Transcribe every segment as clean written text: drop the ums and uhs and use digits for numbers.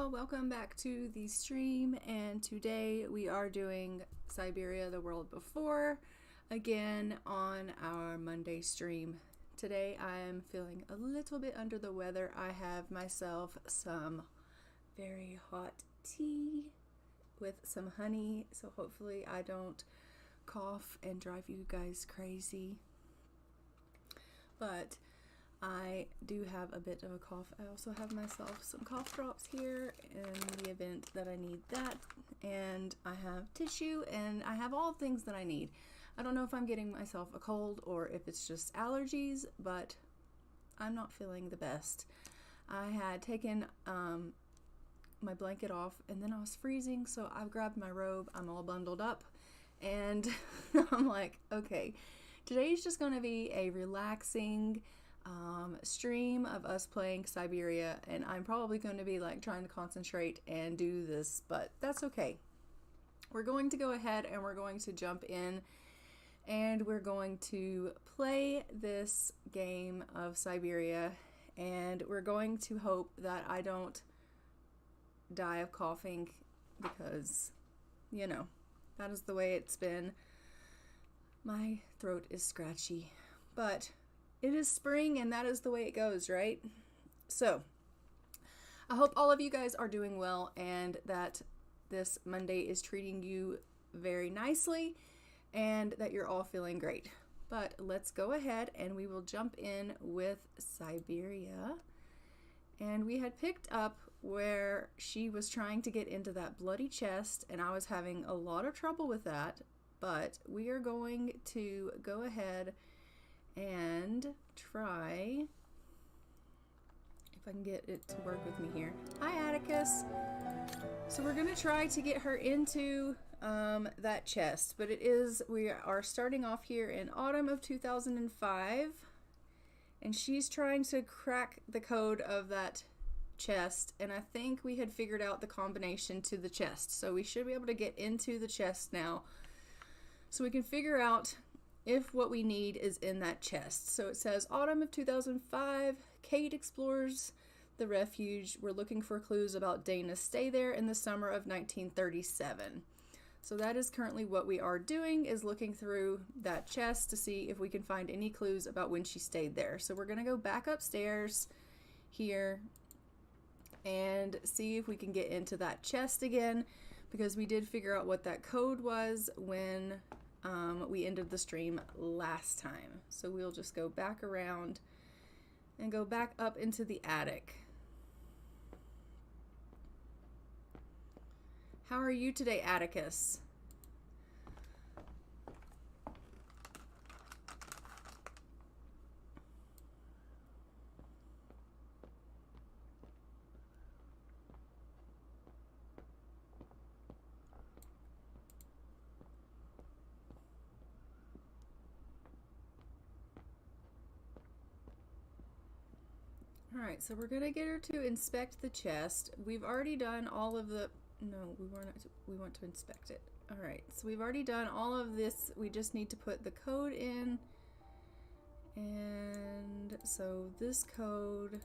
y'all, welcome back to the stream, and today we are doing Syberia the World Before again on our Monday stream. Today I am feeling a little bit under the weather. I have myself some very hot tea with some honey, so hopefully I don't cough and drive you guys crazy. But I do have a bit of a cough. I also have myself some cough drops here in the event that I need that. And I have tissue and I have all things that I need. I don't know if I'm getting myself a cold or if it's just allergies, but I'm not feeling the best. I had taken my blanket off and then I was freezing, so I grabbed my robe. I'm all bundled up and I'm like, okay, today's just going to be a relaxing stream of us playing Syberia, and I'm probably going to be like trying to concentrate and do this, but that's okay. We're going to go ahead and we're going to jump in and we're going to play this game of Syberia, and we're going to hope that I don't die of coughing because, you know, that is the way it's been. My throat is scratchy, but it is spring and that is the way it goes, right? So I hope all of you guys are doing well and that this Monday is treating you very nicely and that you're all feeling great. But let's go ahead and we will jump in with Syberia. And we had picked up where she was trying to get into that bloody chest, and I was having a lot of trouble with that, but we are going to go ahead and try, if I can get it to work with me here. Hi, Atticus. So we're going to try to get her into that chest, but we are starting off here in autumn of 2005, and she's trying to crack the code of that chest, and I think we had figured out the combination to the chest, so we should be able to get into the chest now, so we can figure out if what we need is in that chest. So it says autumn of 2005, Kate explores the refuge. We're looking for clues about Dana's stay there in the summer of 1937. So that is currently what we are doing, is looking through that chest to see if we can find any clues about when she stayed there. So we're going to go back upstairs here and see if we can get into that chest again, because we did figure out what that code was when we ended the stream last time. So we'll just go back around and go back up into the attic. How are you today, Atticus? Alright, so we're gonna get her to inspect the chest. We've already done all of the... No, we want to inspect it. Alright, so we've already done all of this. We just need to put the code in. And so this code...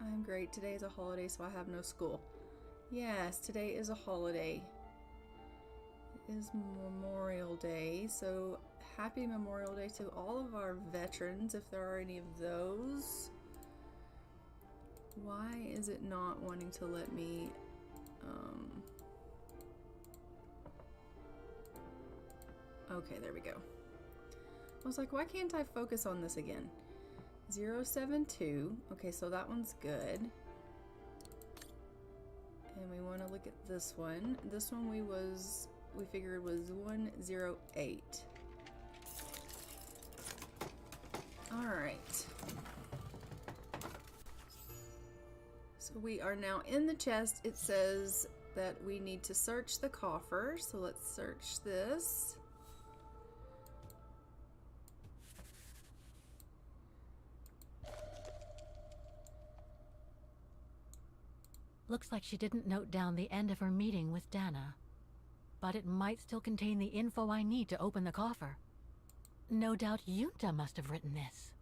I'm great. Today is a holiday, so I have no school. Yes, today is a holiday. Is Memorial Day, so happy Memorial Day to all of our veterans, if there are any of those. Why is it not wanting to let me okay, there we go. I was like, why can't I focus on this again? 072. Okay, so that one's good. And we want to look at this one. This one we figured was 108. Alright. So we are now in the chest. It says that we need to search the coffer. So let's search this. Looks like she didn't note down the end of her meeting with Dana. But it might still contain the info I need to open the coffer. No doubt Junta must have written this.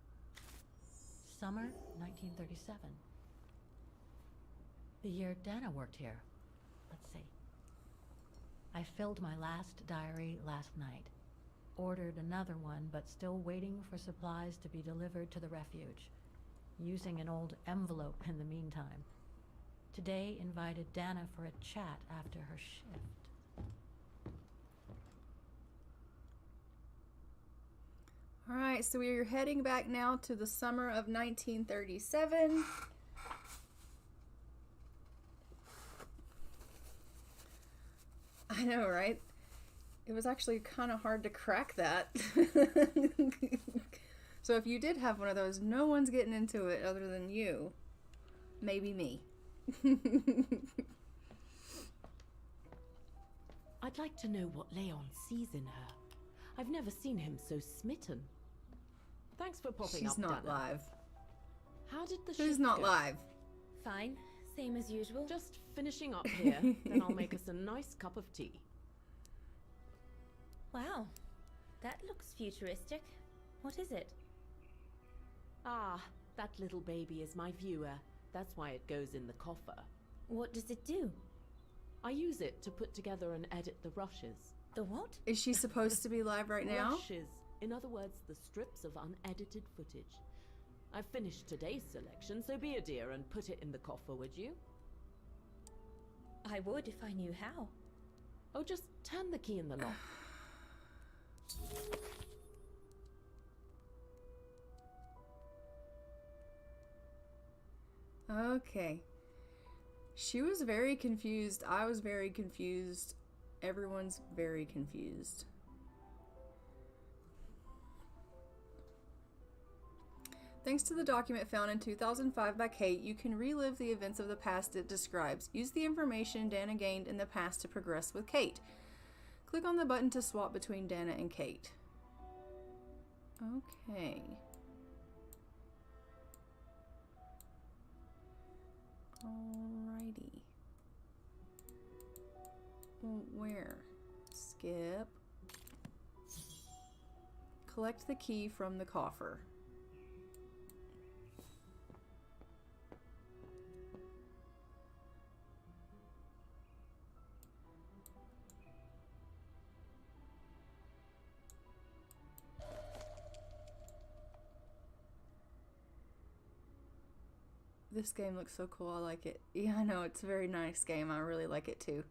Summer 1937. The year Dana worked here. Let's see. I filled my last diary last night. Ordered another one, but still waiting for supplies to be delivered to the refuge. Using an old envelope in the meantime. Today invited Dana for a chat after her shift. All right, so we are heading back now to the summer of 1937. I know, right? It was actually kind of hard to crack that. So if you did have one of those, no one's getting into it other than you. Maybe me. I'd like to know what Leon sees in her. I've never seen him so smitten. Thanks for popping up, She's not Dana. live. How did the Who's shift not go? live? Fine, same as usual. Just finishing up here, then I'll make us a nice cup of tea. Wow, that looks futuristic. What is it? Ah, that little baby is my viewer. That's why it goes in the coffer. What does it do? I use it to put together and edit the rushes. The what? Is she supposed to be live right now? Rushes. In other words, the strips of unedited footage. I've finished today's selection, so be a dear and put it in the coffer, would you? I would if I knew how. Oh, just turn the key in the lock. Okay. She was very confused. I was very confused. Everyone's very confused. Thanks to the document found in 2005 by Kate, you can relive the events of the past it describes. Use the information Dana gained in the past to progress with Kate. Click on the button to swap between Dana and Kate. Okay. Alrighty. Well, where? Skip. Collect the key from the coffer. This game looks so cool. I like it. Yeah, I know. It's a very nice game. I really like it too.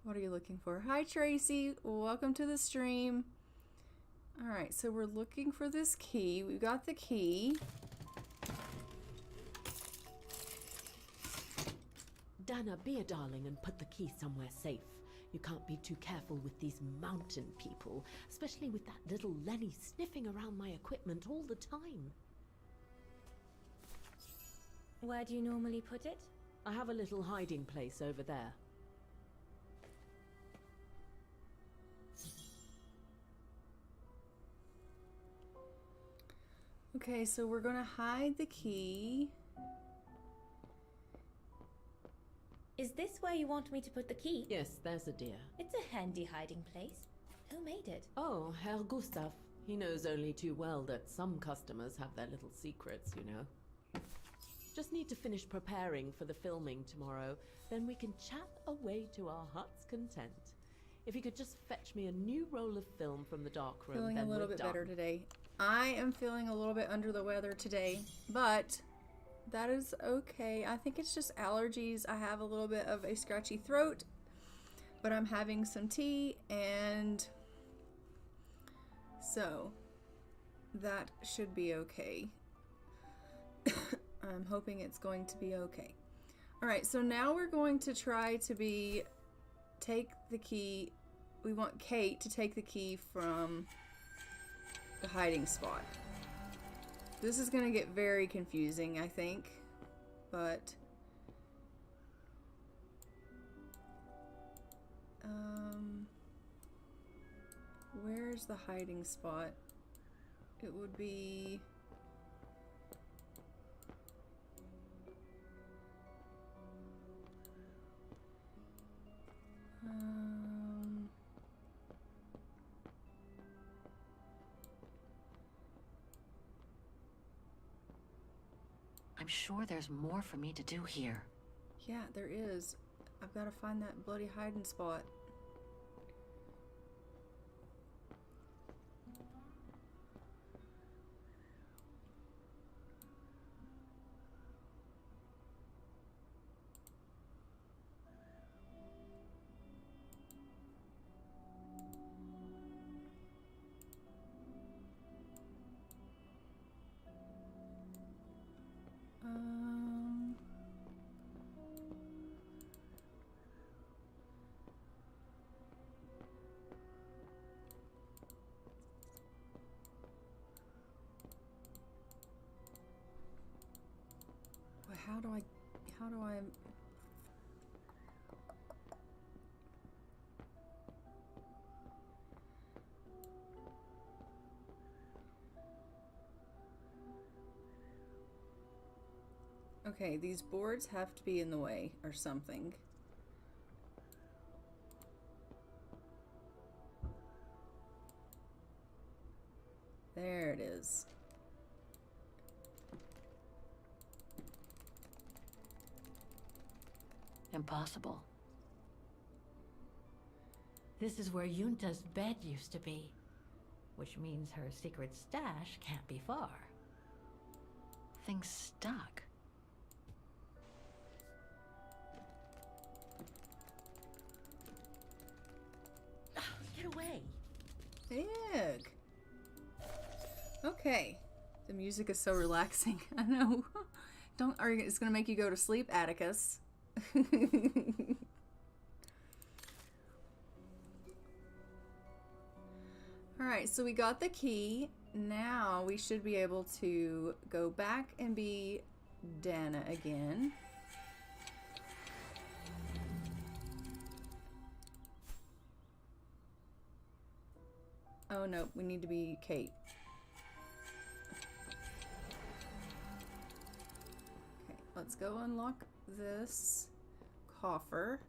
What are you looking for? Hi, Tracy. Welcome to the stream. Alright, so we're looking for this key. We've got the key. Dana, be a darling and put the key somewhere safe. You can't be too careful with these mountain people, especially with that little Lenny sniffing around my equipment all the time. Where do you normally put it? I have a little hiding place over there. Okay, so we're gonna hide the key. Is this where you want me to put the key? Yes, there's a dear. It's a handy hiding place. Who made it? Oh, Herr Gustav. He knows only too well that some customers have their little secrets, you know. Just need to finish preparing for the filming tomorrow, then we can chat away to our heart's content. If you could just fetch me a new roll of film from the darkroom, Feeling then a little we're bit done. better today. I am feeling a little bit under the weather today, but that is okay. I think it's just allergies. I have a little bit of a scratchy throat, but I'm having some tea, and so that should be okay. I'm hoping it's going to be okay. Alright, so now we're going to try to take the key. We want Kate to take the key from the hiding spot. This is going to get very confusing, I think, but where's the hiding spot? It would be I'm sure there's more for me to do here. Yeah, there is. I've got to find that bloody hiding spot. Well, how do I Okay, these boards have to be in the way or something. There it is. Impossible. This is where Yunta's bed used to be, which means her secret stash can't be far. Things stuck. Get away. Egg. Okay. The music is so relaxing. I know. It's gonna make you go to sleep, Atticus. Alright, so we got the key. Now we should be able to go back and be Dana again. Oh no, we need to be Kate. Okay, let's go unlock this coffer.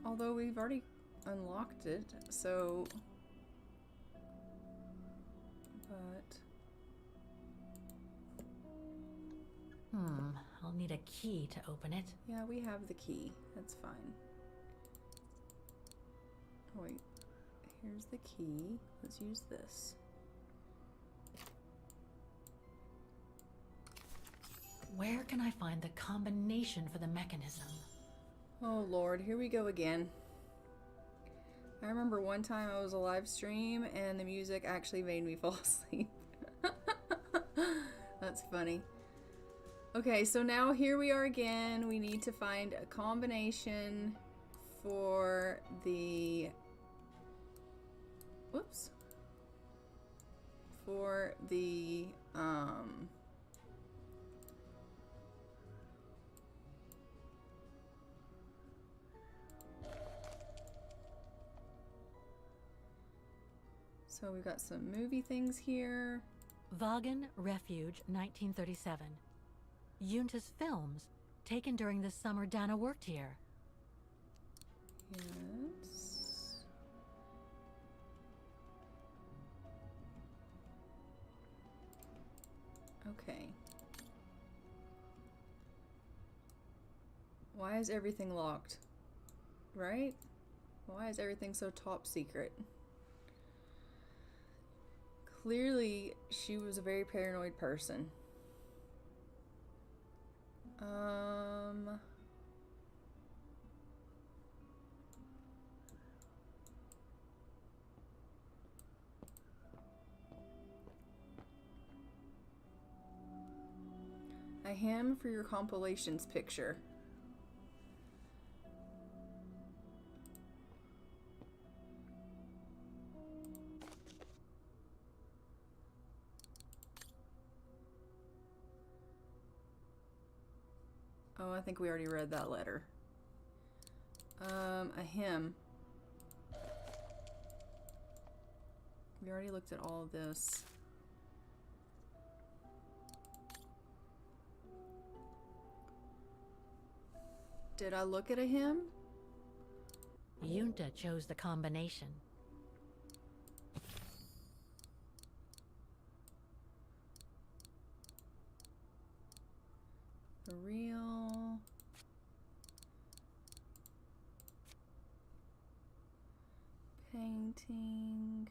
Although we've already unlocked it, so... But... I'll need a key to open it. Yeah, we have the key. That's fine. Oh, wait. Here's the key. Let's use this. Where can I find the combination for the mechanism? Oh Lord, here we go again. I remember one time I was a live stream and the music actually made me fall asleep. That's funny. Okay, so now here we are again. We need to find a combination for the... Whoops. For the... So we've got some movie things here. Vaughan Refuge, 1937. Yunta's films, taken during the summer Dana worked here. Yes. Okay. Why is everything locked? Right? Why is everything so top secret? Clearly, she was a very paranoid person. A hymn for your compilations picture. Oh, I think we already read that letter. A hymn. We already looked at all of this. Did I look at a hymn? Yoda chose the combination. For real. Painting.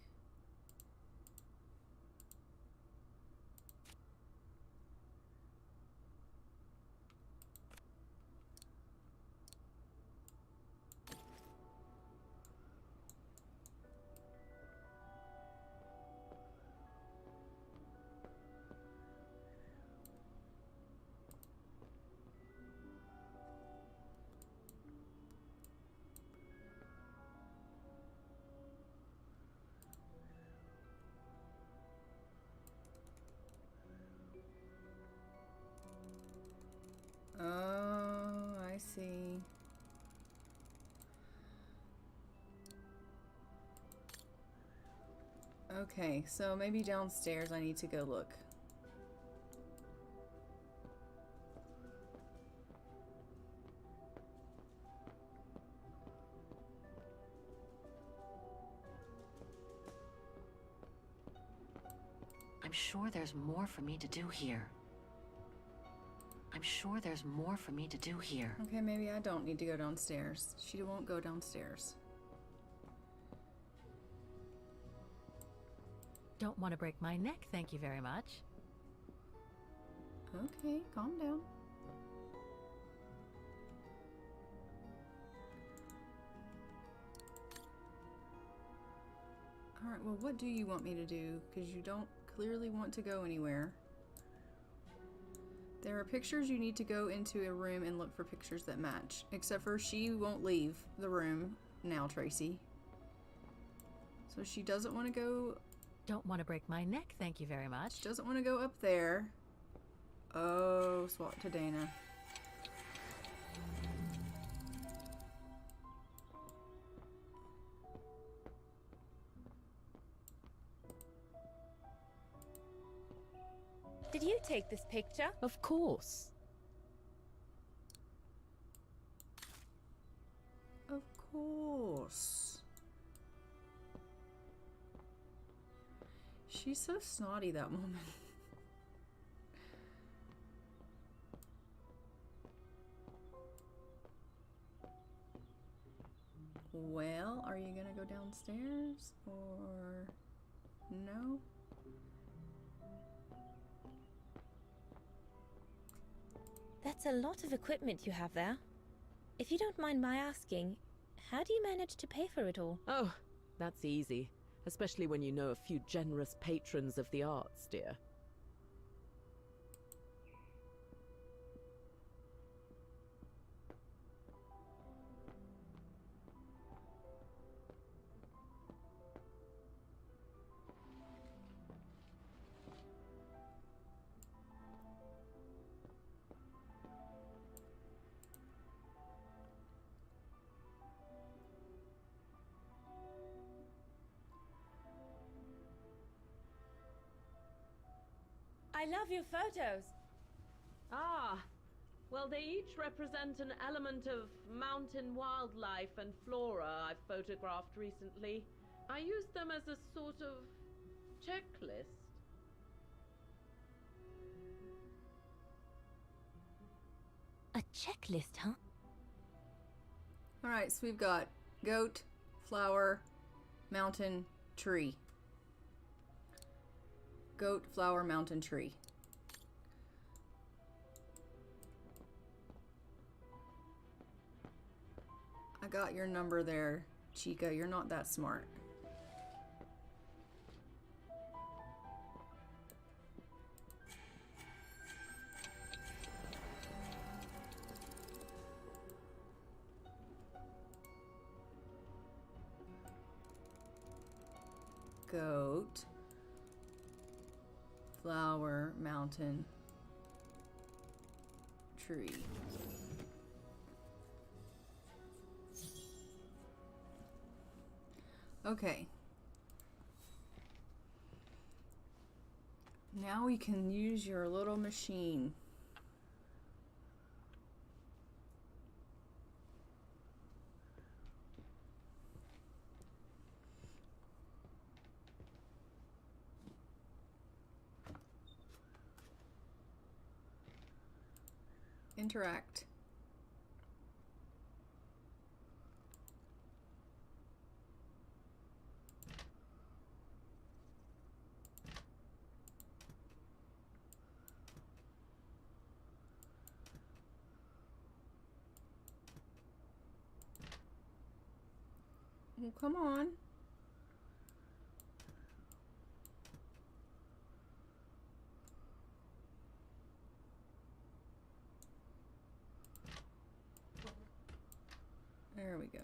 Oh, I see. Okay, so maybe downstairs I need to go look. I'm sure there's more for me to do here. I'm sure there's more for me to do here. Okay, maybe I don't need to go downstairs. She won't go downstairs. Don't want to break my neck, thank you very much. Okay, calm down. Alright, well, what do you want me to do? Because you don't clearly want to go anywhere. There are pictures you need to go into a room and look for pictures that match. Except for she won't leave the room now, Tracy. So she doesn't want to go... Don't want to break my neck, thank you very much. She doesn't want to go up there. Oh, swap to Dana. Did you take this picture? Of course. Of course. She's so snotty, that woman. Well, are you gonna go downstairs or no? That's a lot of equipment you have there. If you don't mind my asking, how do you manage to pay for it all? Oh, that's easy. Especially when you know a few generous patrons of the arts, dear. I love your photos. Ah, well, they each represent an element of mountain wildlife and flora I've photographed recently. I use them as a sort of checklist. A checklist, huh? Alright, so we've got goat, flower, mountain, tree. Goat, flower, mountain, tree. I got your number there, Chica. You're not that smart. Goat, flower, mountain, tree. Okay. Now we can use your little machine. interact. Well, come on. There we go.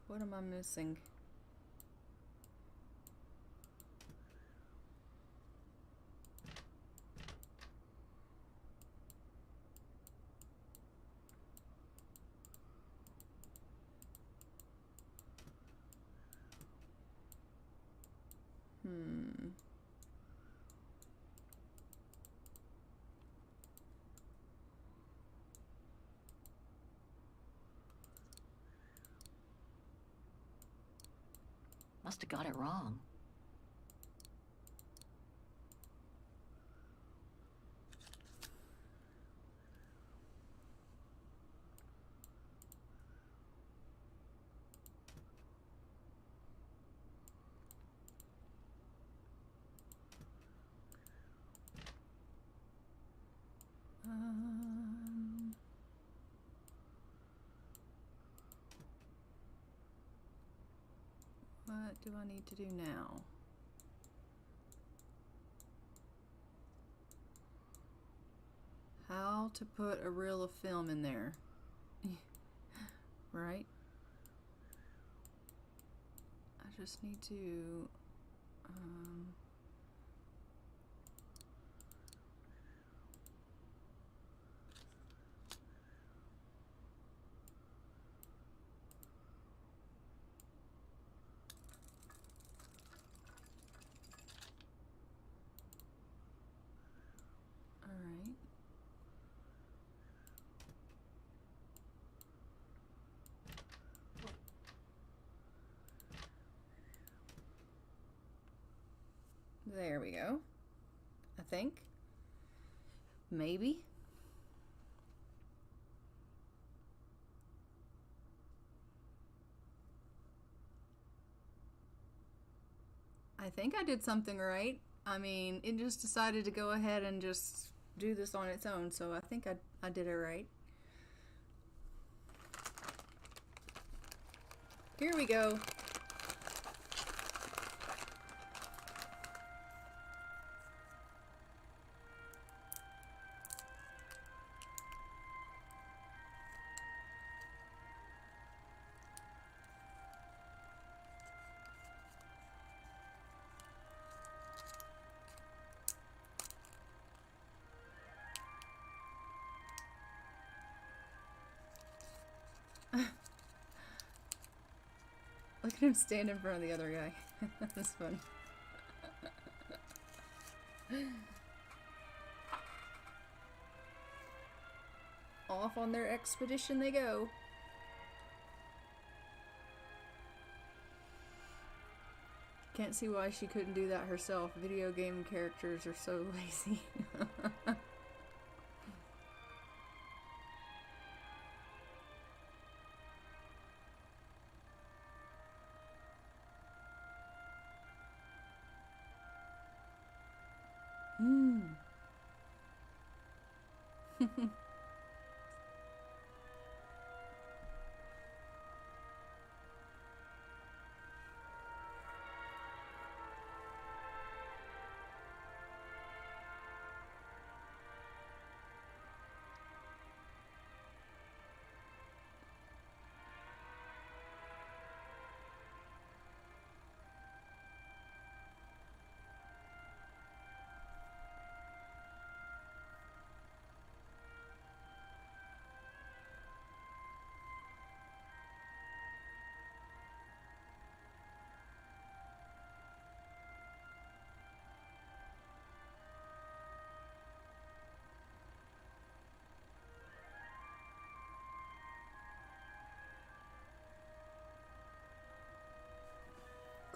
What am I missing? Must have got it wrong. What do I need to do now? How to put a reel of film in there. Right? I just need to Alright. There we go. I think. Maybe. I think I did something right. I mean, it just decided to go ahead and just do this on its own, so I think I did it right. Here we go. Look at him stand in front of the other guy. That's fun. Off on their expedition they go. Can't see why she couldn't do that herself. Video game characters are so lazy.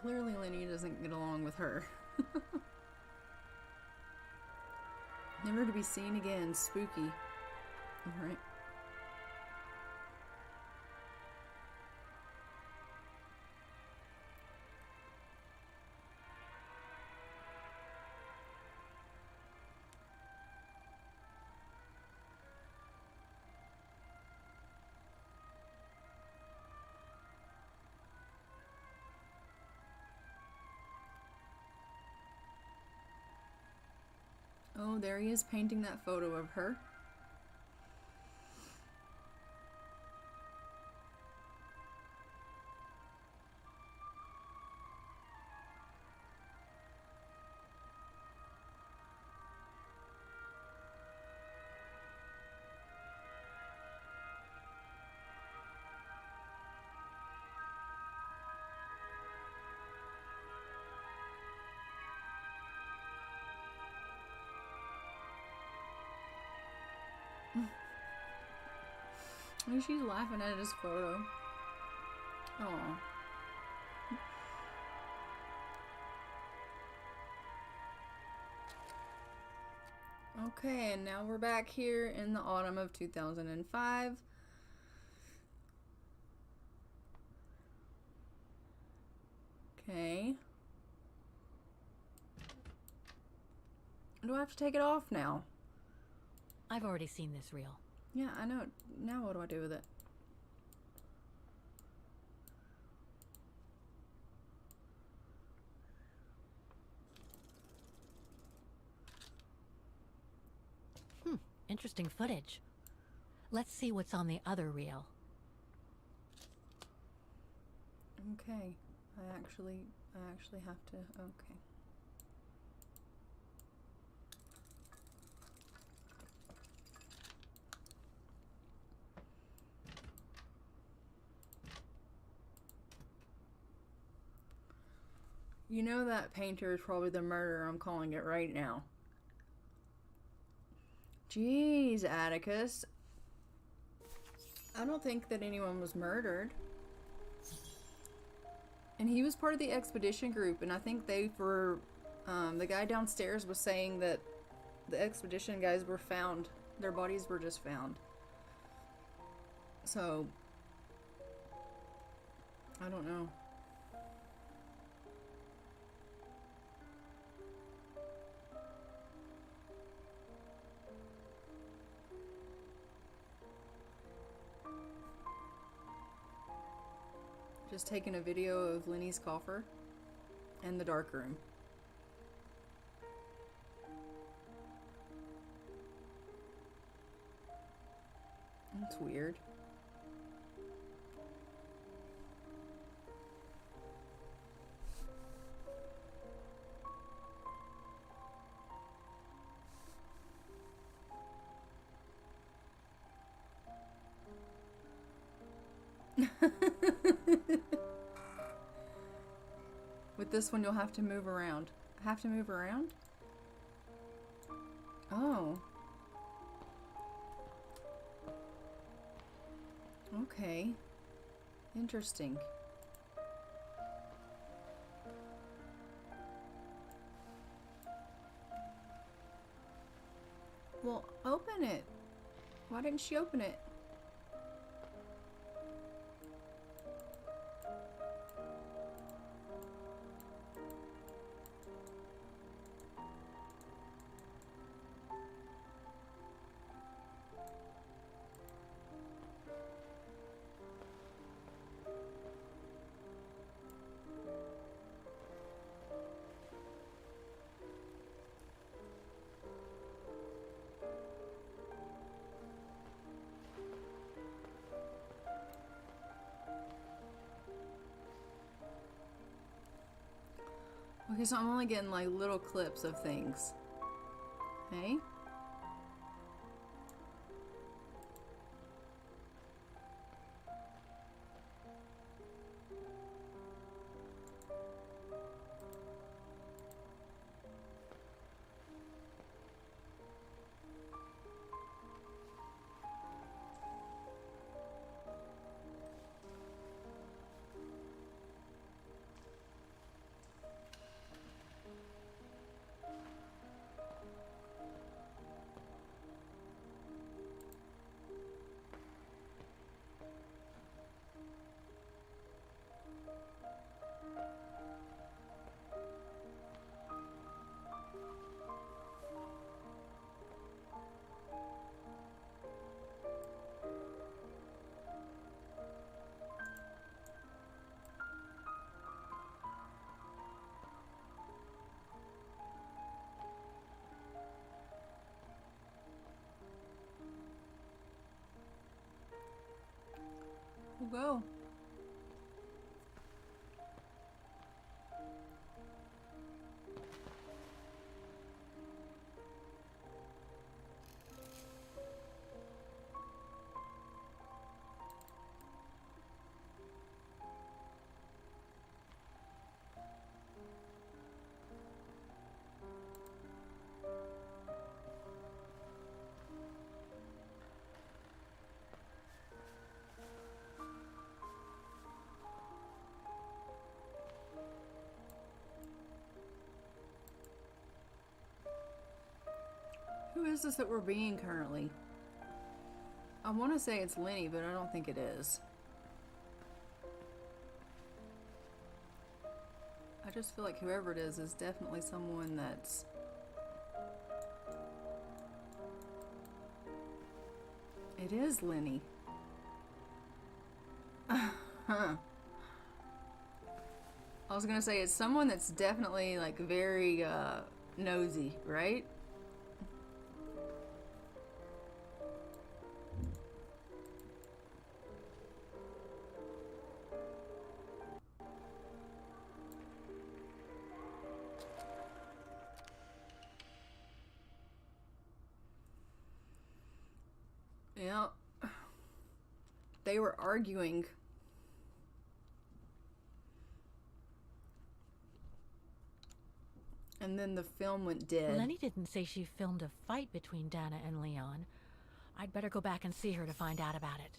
Clearly Lenny doesn't get along with her. Never to be seen again. Spooky. Alright. Oh, there he is painting that photo of her. And she's laughing at his photo. Oh. Okay, and now we're back here in the autumn of 2005. Okay. Do I have to take it off now? I've already seen this reel. Yeah, I know. Now what do I do with it? Interesting footage. Let's see what's on the other reel. Okay. I actually have to. Okay. You know that painter is probably the murderer. I'm calling it right now. Jeez, Atticus. I don't think that anyone was murdered. And he was part of the expedition group, and I think they were... the guy downstairs was saying that the expedition guys were found. Their bodies were just found. So... I don't know. Just taking a video of Lenny's coffer and the dark room. That's weird. With this one, you'll have to move around. Have to move around? Oh. Okay. Interesting. Well, open it. Why didn't she open it? Okay, so I'm only getting like little clips of things. Okay. go. Who is this that we're being currently? I want to say it's Lenny, but I don't think it is. I just feel like whoever it is definitely someone that's... It is Lenny. I was gonna say it's someone that's definitely like very nosy, right? Yeah, they were arguing. And then the film went dead. Lenny didn't say she filmed a fight between Dana and Leon. I'd better go back and see her to find out about it.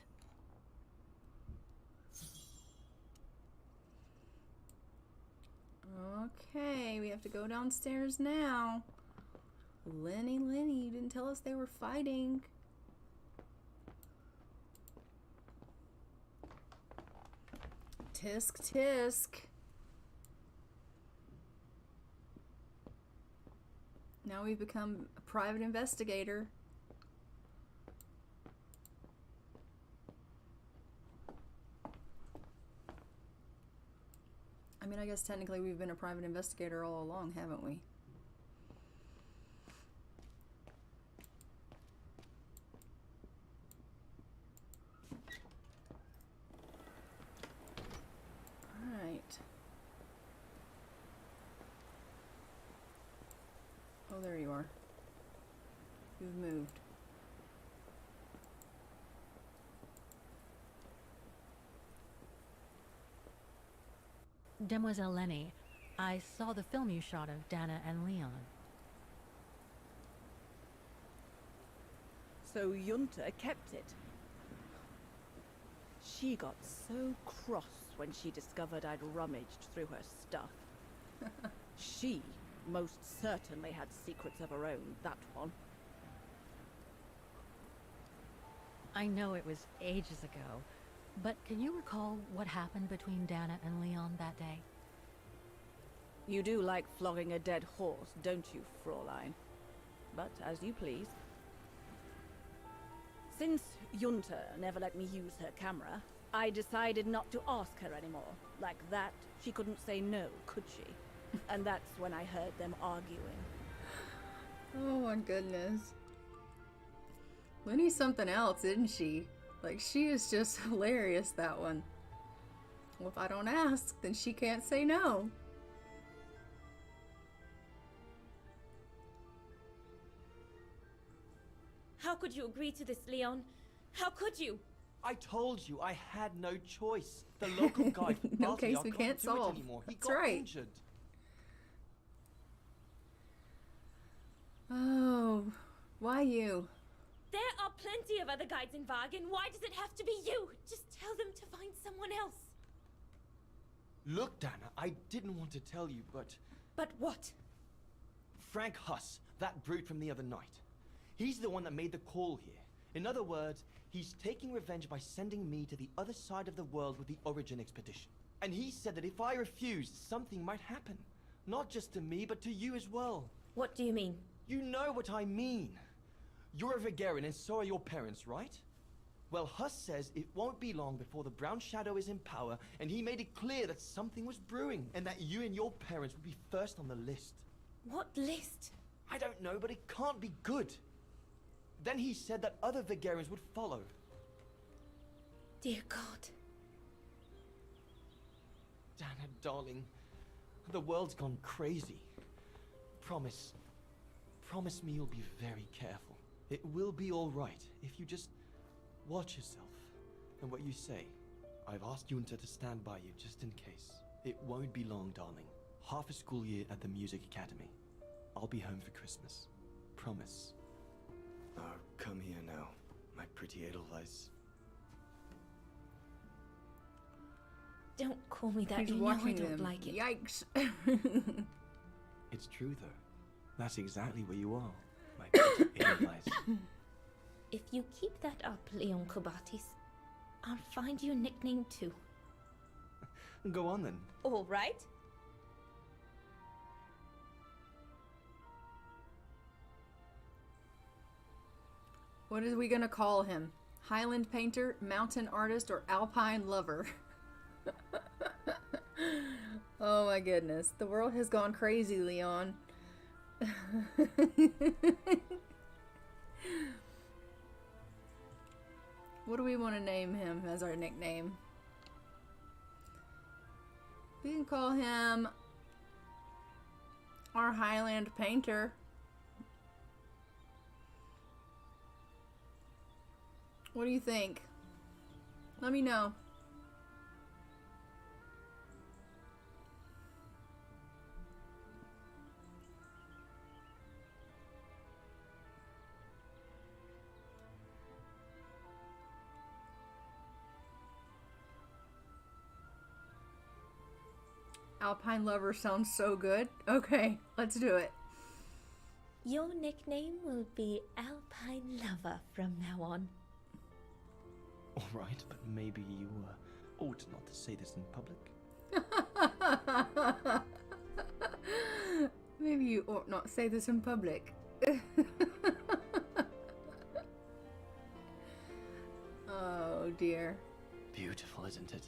Okay, we have to go downstairs now. Lenny, you didn't tell us they were fighting. Tisk, tisk. Now we've become a private investigator. I mean, I guess technically we've been a private investigator all along, haven't we? Alright. Oh, there you are. You've moved. Demoiselle Lenny, I saw the film you shot of Dana and Leon. So Junta kept it. She got so cross when she discovered I'd rummaged through her stuff. She most certainly had secrets of her own, that one. I know it was ages ago, but can you recall what happened between Dana and Leon that day? You do like flogging a dead horse, don't you, Fraulein? But as you please. Since Junta never let me use her camera, I decided not to ask her anymore. Like that, she couldn't say no, could she? And that's when I heard them arguing. Oh my goodness. Lenny's something else, isn't she? Like, she is just hilarious, that one. Well, if I don't ask, then she can't say no. How could you agree to this, Leon? How could you? I told you I had no choice. The local guy from No case we can't do it solve. anymore. He That's got right. injured. Oh, why you? There are plenty of other guides in Wagen. Why does it have to be you? Just tell them to find someone else. Look, Dana, I didn't want to tell you, but But what? Frank Huss, that brute from the other night, he's the one that made the call here. In other words, he's taking revenge by sending me to the other side of the world with the Origin expedition. And he said that if I refused, something might happen. Not just to me, but to you as well. What do you mean? You know what I mean. You're a Vegarian and so are your parents, right? Well, Huss says it won't be long before the Brown Shadow is in power, and he made it clear that something was brewing, and that you and your parents would be first on the list. What list? I don't know, but it can't be good. Then he said that other Vegarians would follow. Dear God. Dana, darling. The world's gone crazy. Promise me you'll be very careful. It will be all right if you just watch yourself and what you say. I've asked Junta to stand by you just in case. It won't be long, darling. Half a school year at the Music Academy. I'll be home for Christmas. Promise. Oh, come here now, my pretty Edelweiss. Don't call me that. He's You know I watching don't them. like it. Yikes. It's true, though. That's exactly where you are, my pretty Edelweiss. If you keep that up, Leon Kobatis, I'll find you a nickname too. Go on, then. All right. What are we gonna call him? Highland painter, mountain artist, or alpine lover? Oh my goodness. The world has gone crazy, Leon. What do we want to name him as our nickname? We can call him our Highland painter. What do you think? Let me know. Alpine lover sounds so good. Okay, let's do it. Your nickname will be Alpine Lover from now on. All right, but maybe you ought not to say this in public. Maybe you ought not say this in public. Oh dear. Beautiful, isn't it?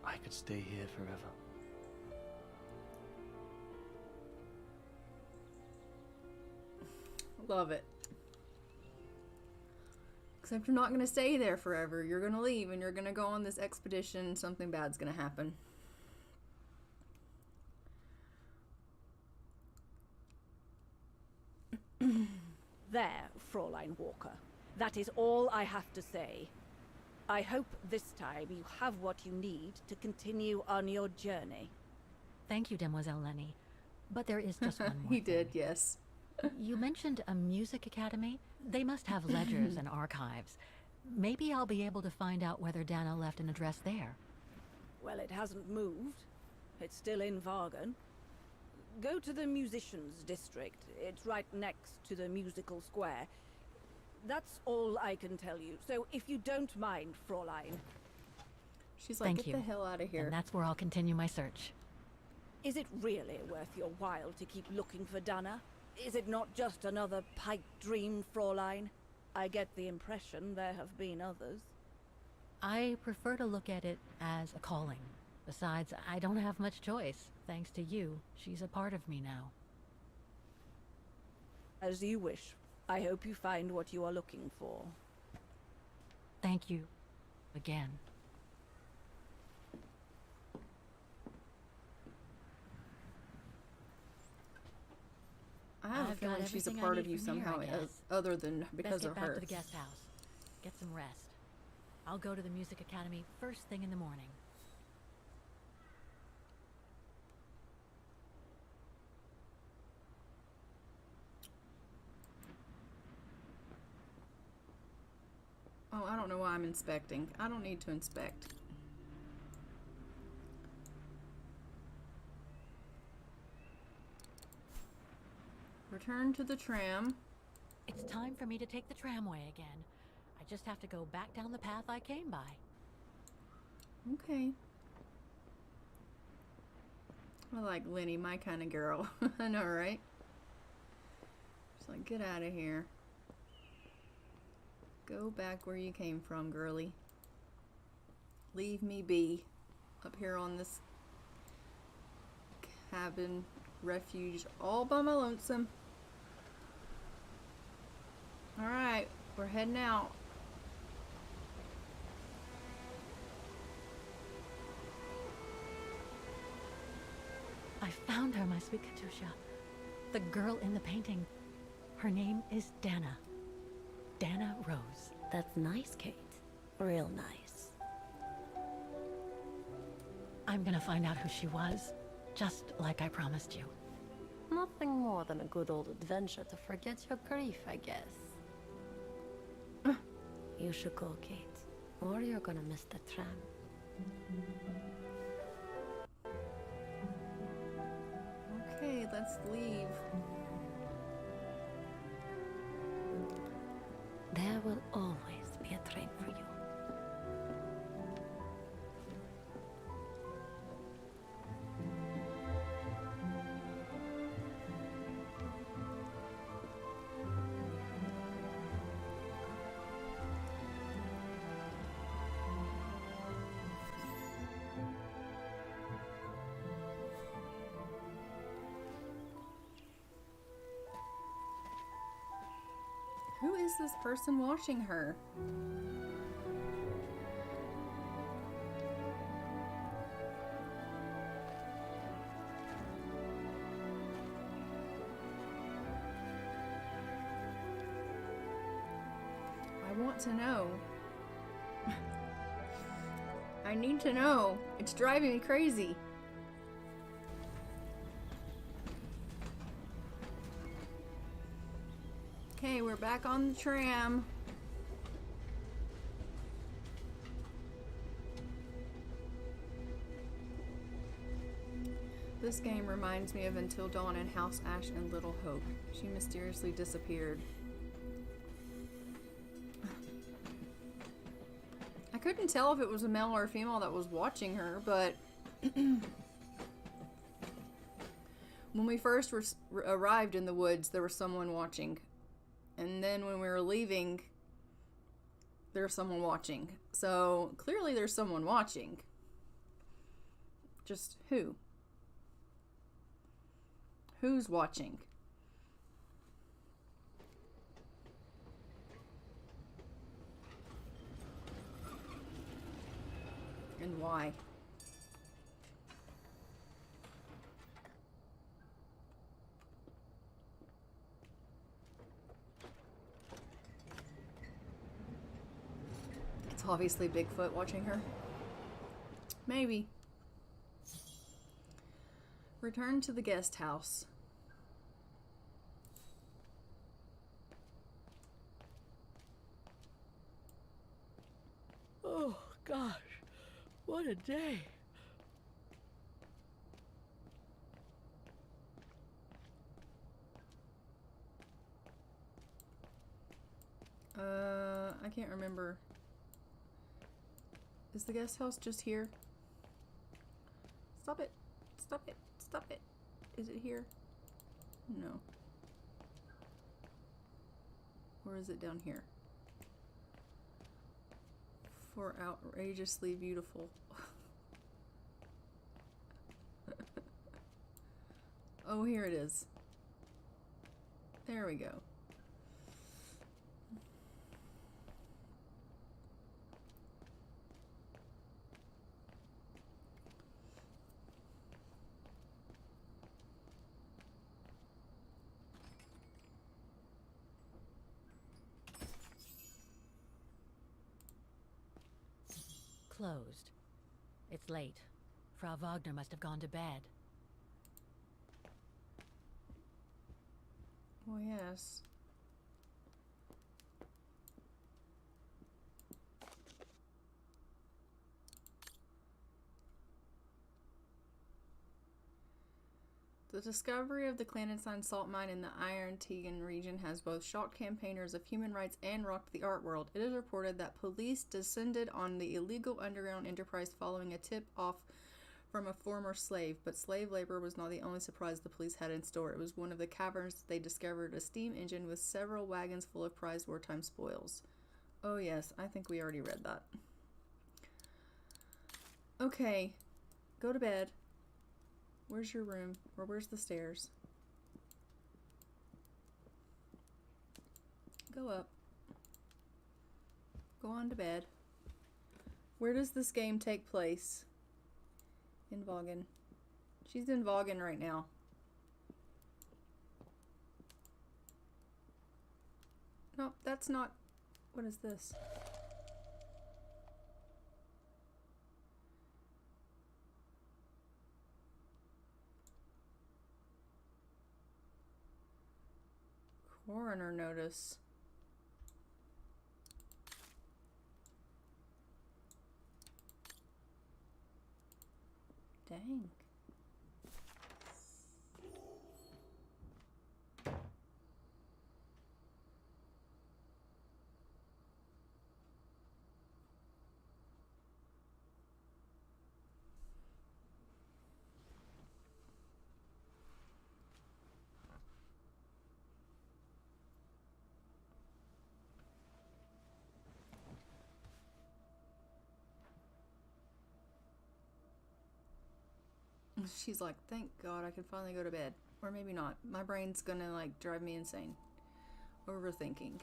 I could stay here forever. Love it. Except you're not going to stay there forever. You're going to leave and you're going to go on this expedition. Something bad's going to happen. There, Fraulein Walker. That is all I have to say. I hope this time you have what you need to continue on your journey. Thank you, Demoiselle Lenny. But there is just one more He did, thing. yes. You mentioned a music academy. They must have ledgers and archives. Maybe I'll be able to find out whether Dana left an address there. Well, it hasn't moved. It's still in Vargan. Go to the musicians' district. It's right next to the musical square. That's all I can tell you. So if you don't mind, Fraulein. She's like, Thank get you. the hell out of here. And that's where I'll continue my search. Is it really worth your while to keep looking for Dana? Is it not just another pipe dream, Fraulein? I get the impression there have been others. I prefer to look at it as a calling. Besides, I don't have much choice. Thanks to you, she's a part of me now. As you wish. I hope you find what you are looking for. Thank you. Again. I have a I've feeling got she's a everything I part of need you from here, somehow, I guess. other than because Best of get back her. to the guest house. Get some rest. I'll go to the music academy first thing in the morning. Oh, I don't know why I'm inspecting. I don't need to inspect. Return to the tram. It's time for me to take the tramway again. I just have to go back down the path I came by. Okay. I like Lenny, my kind of girl. I know, right? Just like, get out of here. Go back where you came from, girly. Leave me be up here on this cabin refuge all by my lonesome. Alright, we're heading out. I found her, my sweet Katusha. The girl in the painting. Her name is Dana. Dana Rose. That's nice, Kate. Real nice. I'm gonna find out who she was, just like I promised you. Nothing more than a good old adventure to forget your grief, I guess. You should go, Kate, or you're gonna miss the tram. Okay, let's leave. There will always be a train for you. Who is this person watching her? I want to know. I need to know. It's driving me crazy. Okay, we're back on the tram. This game reminds me of Until Dawn and House Ash and Little Hope. She mysteriously disappeared. I couldn't tell if it was a male or a female that was watching her, but when we first arrived in the woods, there was someone watching. And then when we were leaving, there's someone watching. So clearly there's someone watching. Just who? Who's watching? And why? It's obviously Bigfoot watching her. Maybe. Return to the guest house. Oh, gosh. What a day. I can't remember. Is the guest house just here? Stop it. Stop it. Stop it. Is it here? No. Or is it down here? For outrageously beautiful. Oh, here it is. There we go. Closed. It's late. Frau Wagner must have gone to bed. Oh, yes. The discovery of the clandestine salt mine in the Iron Tegan region has both shocked campaigners of human rights and rocked the art world. It is reported that police descended on the illegal underground enterprise following a tip-off from a former slave, but slave labor was not the only surprise the police had in store. It was one of the caverns they discovered a steam engine with several wagons full of prized wartime spoils. Oh yes, I think we already read that. Okay, go to bed. Where's your room? Or where's the stairs? Go up. Go on to bed. Where does this game take place? In Vaughan. She's in Vaughan right now. No, that's not... What is this? Coroner notice. Dang. She's like, thank God I can finally go to bed. Or maybe not. My brain's gonna like drive me insane. Overthinking.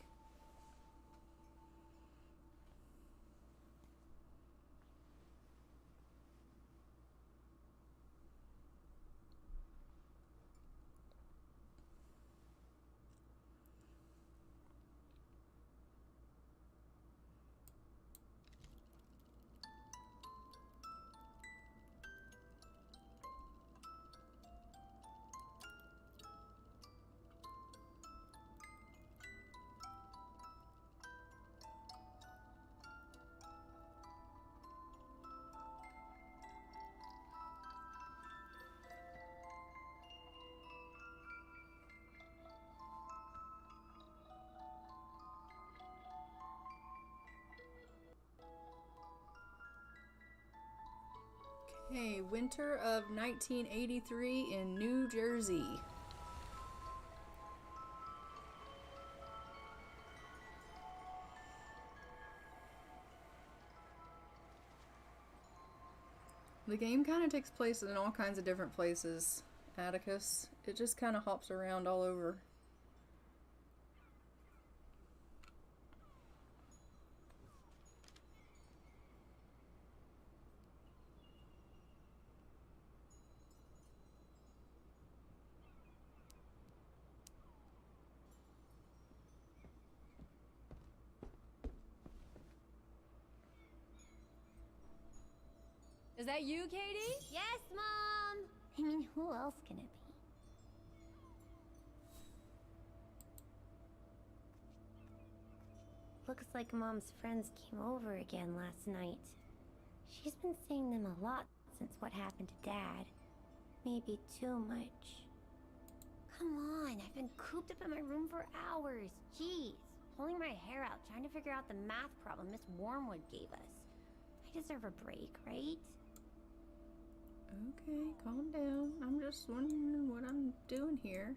Okay, winter of 1983 in New Jersey. The game kind of takes place in all kinds of different places. Atticus. It just kind of hops around all over. Is that you, Katie? Yes, Mom! I mean, who else can it be? Looks like Mom's friends came over again last night. She's been seeing them a lot since what happened to Dad. Maybe too much. Come on, I've been cooped up in my room for hours. Jeez, pulling my hair out trying to figure out the math problem Miss Wormwood gave us. I deserve a break, right? Okay, calm down. I'm just wondering what I'm doing here.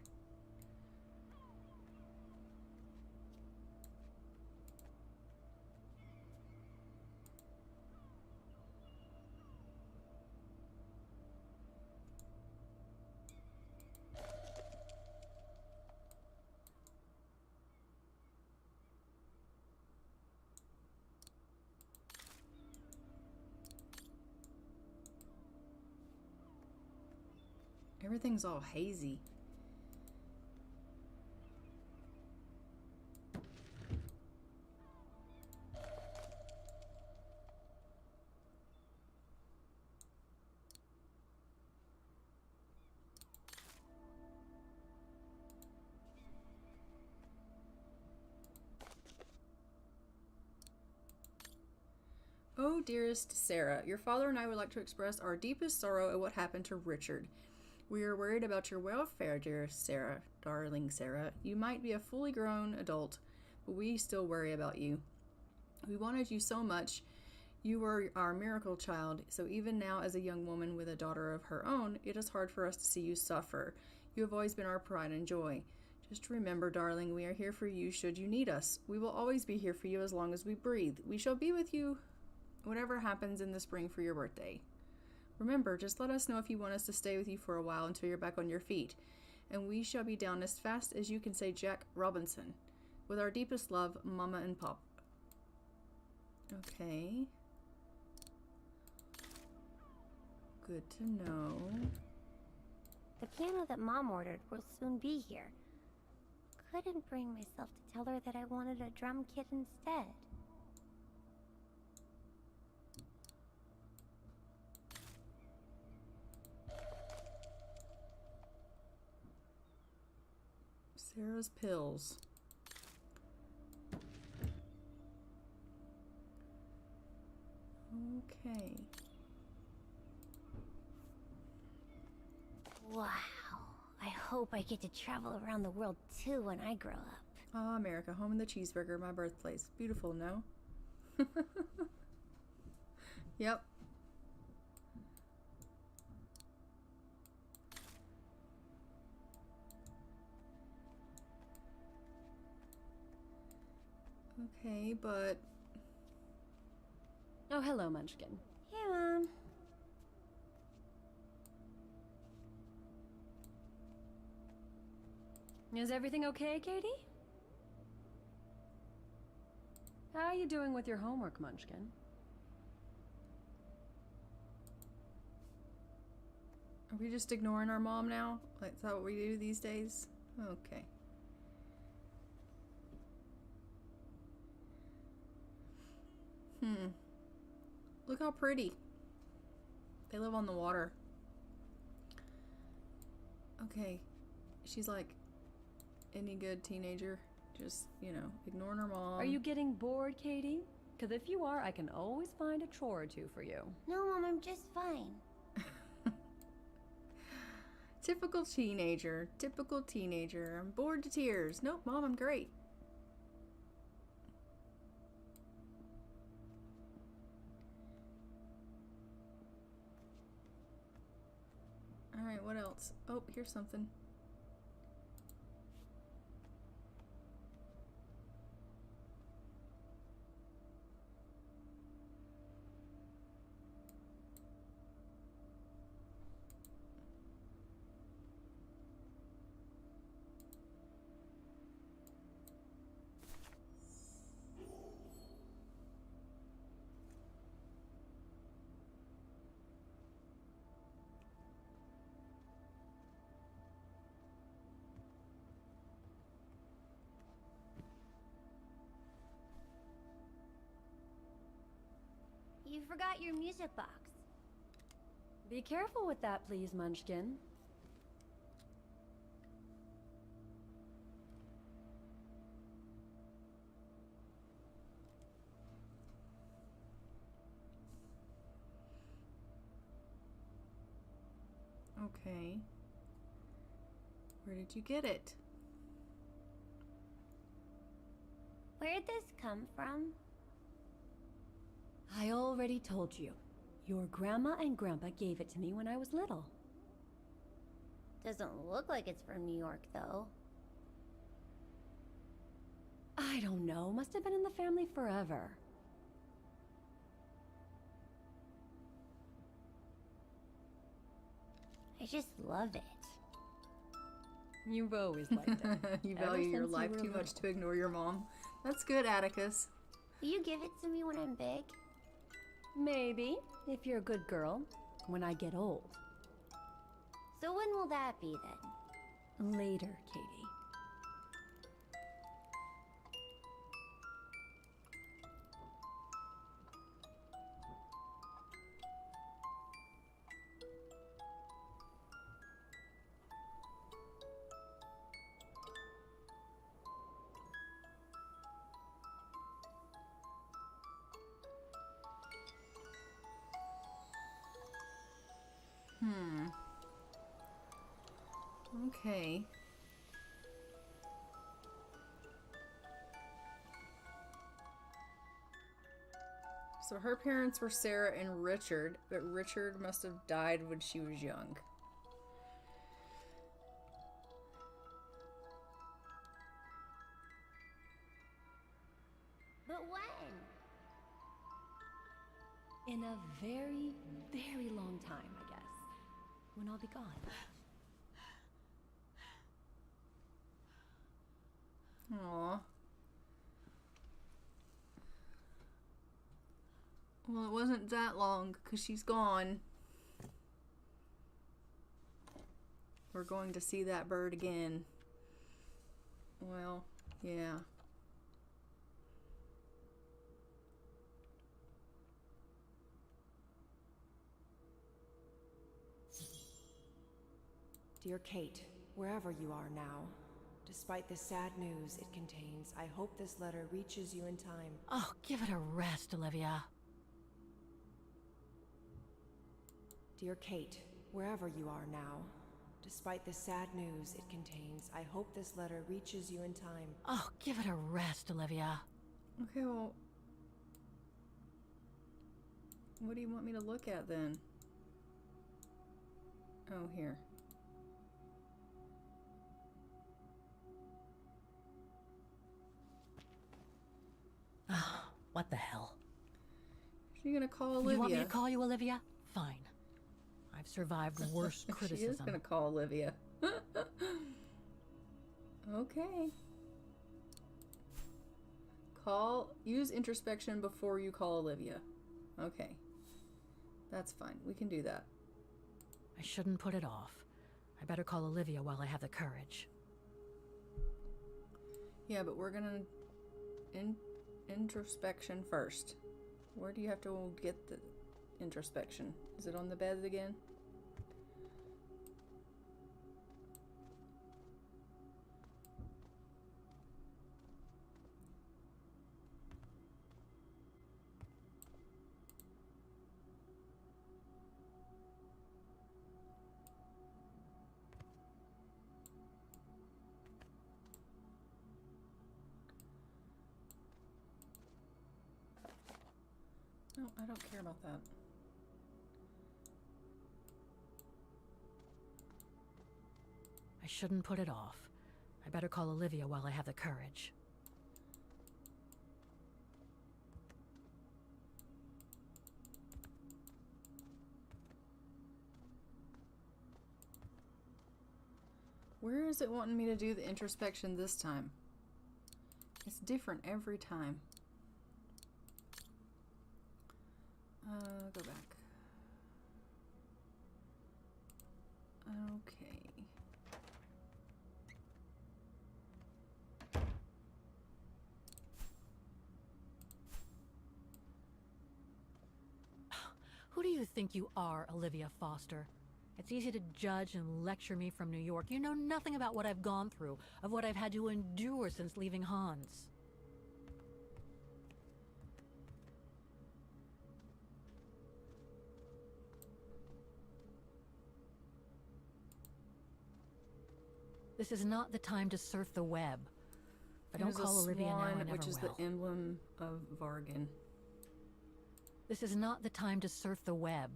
Everything's all hazy. Oh, dearest Sarah, your father and I would like to express our deepest sorrow at what happened to Richard. We are worried about your welfare, dear Sarah, darling Sarah. You might be a fully grown adult, but we still worry about you. We wanted you so much. You were our miracle child, so even now as a young woman with a daughter of her own, it is hard for us to see you suffer. You have always been our pride and joy. Just remember, darling, we are here for you should you need us. We will always be here for you as long as we breathe. We shall be with you whatever happens in the spring for your birthday. Remember, just let us know if you want us to stay with you for a while until you're back on your feet, and we shall be down as fast as you can say Jack Robinson. With our deepest love, Mama and Pop. Okay. Good to know. The piano that Mom ordered will soon be here. Couldn't bring myself to tell her that I wanted a drum kit instead. Sarah's pills. Okay. Wow. I hope I get to travel around the world too when I grow up. Ah, America, home of the cheeseburger, my birthplace. Beautiful, no? Yep. Okay, but... Oh, hello, Munchkin. Hey, Mom. Is everything okay, Katie? How are you doing with your homework, Munchkin? Are we just ignoring our mom now? Like, is that what we do these days? Okay. Look how pretty. They live on the water. Okay. She's like any good teenager. Just, you know, ignoring her mom. Are you getting bored, Katie? Because if you are, I can always find a chore or two for you. No, Mom, I'm just fine. Typical teenager. Typical teenager. I'm bored to tears. Nope, Mom, I'm great. Alright, what else? Oh, here's something. You forgot your music box. Be careful with that, please, Munchkin. Okay. Where did you get it? Where'd this come from? I already told you. Your grandma and grandpa gave it to me when I was little. Doesn't look like it's from New York, though. I don't know. Must have been in the family forever. I just love it. You've always liked it. You Ever value your since you life were too much little. to ignore your mom. That's good, Atticus. Will you give it to me when I'm big? Maybe, if you're a good girl, when I get old. So when will that be, then? Later, Katie. Okay. So her parents were Sarah and Richard, but Richard must have died when she was young. But when? In a very, very long time, I guess. When I'll be gone. Aww. Well, it wasn't that long, because she's gone. we're going to see that bird again. Well, yeah. Dear Kate, wherever you are now, despite the sad news it contains, I hope this letter reaches you in time. Oh, give it a rest, Olivia. Dear Kate, wherever you are now, despite the sad news it contains, I hope this letter reaches you in time. Oh, give it a rest, Olivia. Okay, well, what do you want me to look at then? Oh, here. What the hell? She's gonna call Olivia. You want me to call you Olivia? Fine. I've survived worse criticism. She is gonna call Olivia. Okay. Use introspection before you call Olivia. Okay. That's fine. We can do that. I shouldn't put it off. I better call Olivia while I have the courage. Yeah, but we're gonna introspection first. Where do you have to get the introspection? Is it on the bed again? No, I don't care about that. I shouldn't put it off. I better call Olivia while I have the courage. Where is it wanting me to do the introspection this time? It's different every time. Go back. Okay. Who do you think you are, Olivia Foster? It's easy to judge and lecture me from New York. You know nothing about what I've gone through, of what I've had to endure since leaving Hans. This is not the time to surf the web. If I don't call Olivia now, I never which is will. the emblem of Vargan. This is not the time to surf the web.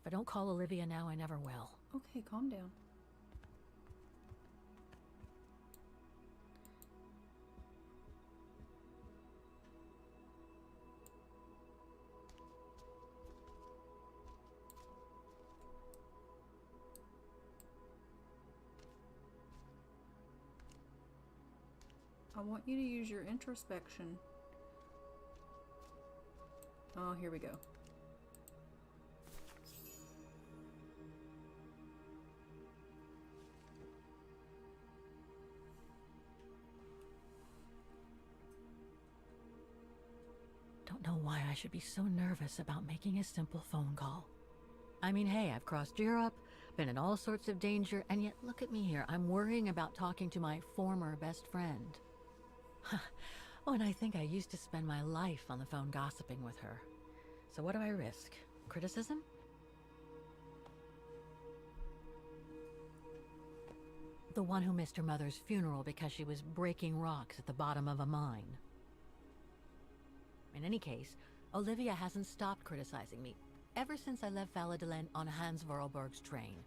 If I don't call Olivia now, I never will. Okay, calm down. I want you to use your introspection. Oh, here we go. Don't know why I should be so nervous about making a simple phone call. I mean, hey, I've crossed Europe, been in all sorts of danger, and yet look at me here. I'm worrying about talking to my former best friend. Oh, and I think I used to spend my life on the phone gossiping with her. So what do I risk? Criticism? The one who missed her mother's funeral because she was breaking rocks at the bottom of a mine. In any case, Olivia hasn't stopped criticizing me ever since I left Valladolid on Hans Vorarlberg's train.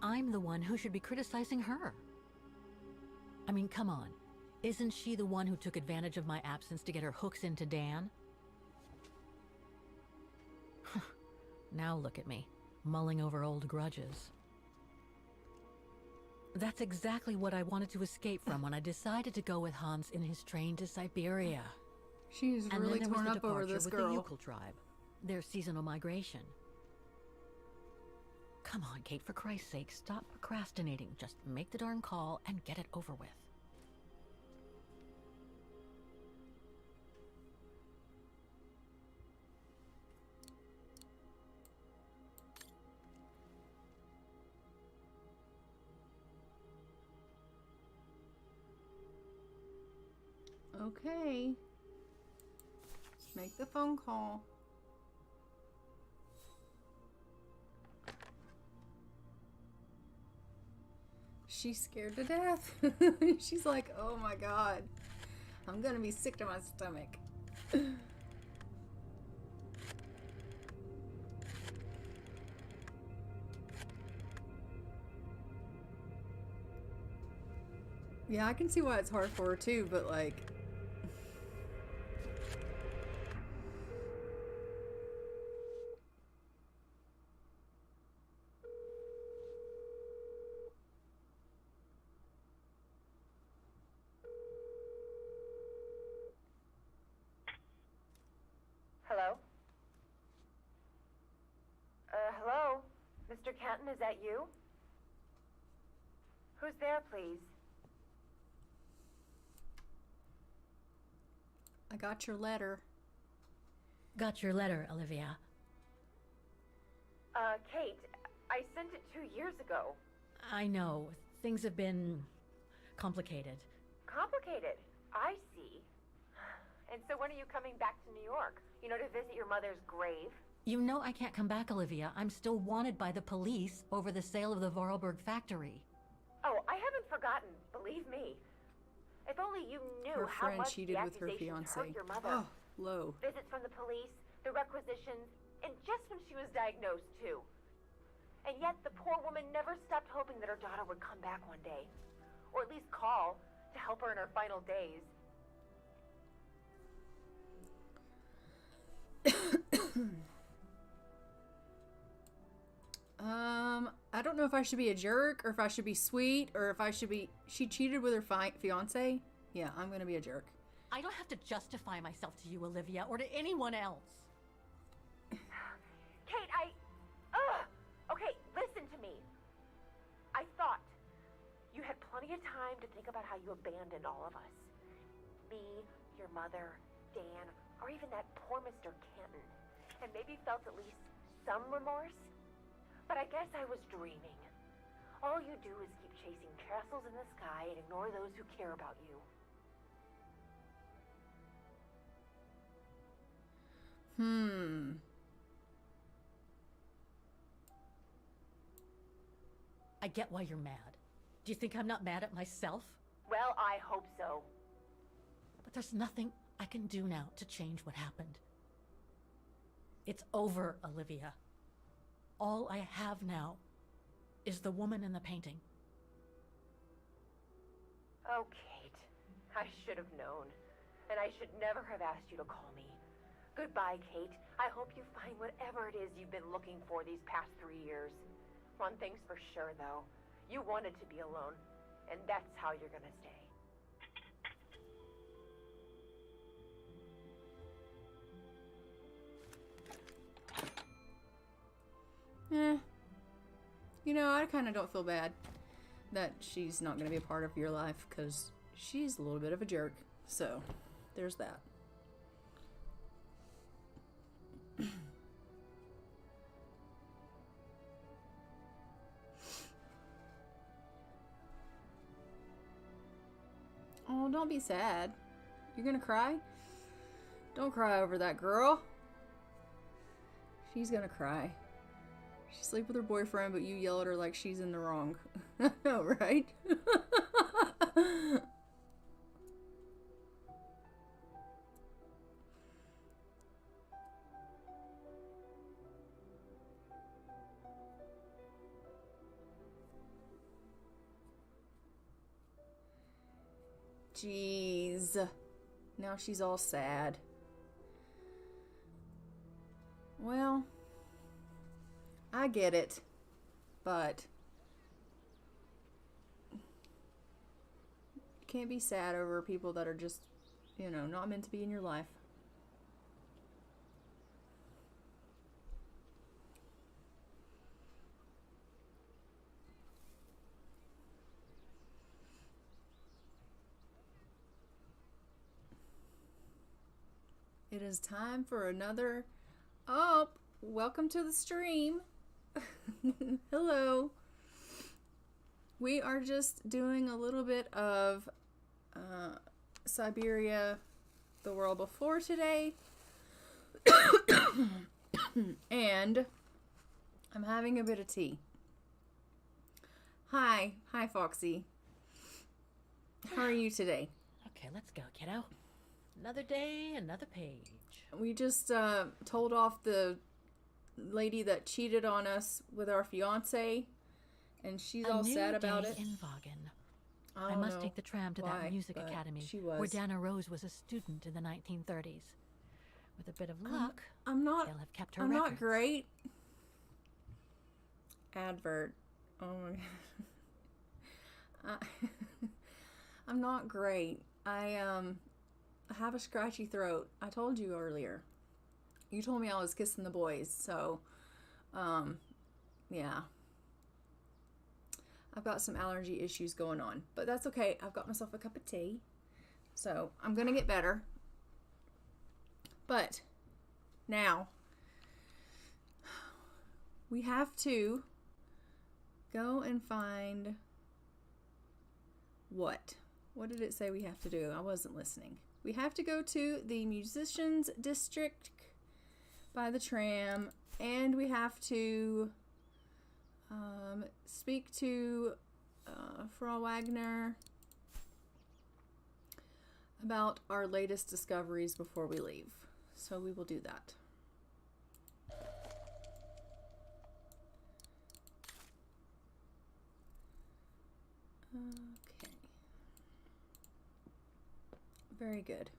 I'm the one who should be criticizing her. I mean, come on. Isn't she the one who took advantage of my absence to get her hooks into Dan? Now look at me, mulling over old grudges. That's exactly what I wanted to escape from when I decided to go with Hans in his train to Syberia. She's really torn up over this girl. And then there was the Yukon tribe, their seasonal migration. Come on, Kate, for Christ's sake, stop procrastinating. Just make the darn call and get it over with. Okay. Make the phone call. She's scared to death. She's like, oh my god, I'm gonna be sick to my stomach. Yeah, I can see why it's hard for her too, but like... Hello? Hello? Mr. Canton, is that you? Who's there, please? I got your letter. Got your letter, Olivia. Kate, I sent it 2 years ago. I know. Things have been complicated. Complicated? I see. And so when are you coming back to New York? You know, to visit your mother's grave? You know I can't come back, Olivia. I'm still wanted by the police over the sale of the Vorarlberg factory. Oh, I haven't forgotten, believe me. If only you knew Her how friend much cheated the with her accusations fiancé. hurt your mother. Oh, low. Visits from the police, the requisitions, and just when she was diagnosed, too. And yet the poor woman never stopped hoping that her daughter would come back one day. Or at least call to help her in her final days. I don't know if I should be a jerk or if I should be sweet or if I should be... She cheated with her fiancé? Yeah, I'm gonna be a jerk. I don't have to justify myself to you, Olivia, or to anyone else. Kate, Okay, listen to me. I thought you had plenty of time to think about how you abandoned all of us. Me, your mother, Dan, or even that poor Mr. Canton. And maybe felt at least some remorse. But I guess I was dreaming. All you do is keep chasing castles in the sky and ignore those who care about you. I get why you're mad. Do you think I'm not mad at myself? Well, I hope so. But there's nothing I can do now to change what happened. It's over, Olivia. All I have now is the woman in the painting. Oh, Kate. I should have known. And I should never have asked you to call me. Goodbye, Kate. I hope you find whatever it is you've been looking for these past 3 years. One thing's for sure, though. You wanted to be alone. And that's how you're gonna stay. You know, I kind of don't feel bad that she's not going to be a part of your life because she's a little bit of a jerk. So, there's that. Oh, don't be sad. You're going to cry? Don't cry over that girl. She's going to cry. She sleep with her boyfriend, but you yell at her like she's in the wrong. I know, right? Jeez. Now she's all sad. Well... I get it, but you can't be sad over people that are just, you know, not meant to be in your life. It is time for another... Oh, welcome to the stream. Hello. We are just doing a little bit of Syberia, the world before today. And I'm having a bit of tea. Hi, Foxy. How are you today? Okay, let's go, kiddo. Another day, another page. We just told off the lady that cheated on us with our fiance, and she's all sad about it. In Vaughan. I must take the tram to that music academy where Dana Rose was a student in the 1930s. With a bit of luck, they'll have kept her records. Not great. Advert. Oh my god. I'm not great. I have a scratchy throat. I told you earlier. You told me I was kissing the boys, so yeah. I've got some allergy issues going on, but that's okay. I've got myself a cup of tea, so I'm gonna get better. But now we have to go and find what? What did it say we have to do? I wasn't listening. We have to go to the musicians district by the tram, and we have to speak to Frau Wagner about our latest discoveries before we leave. So we will do that. Okay. Very good.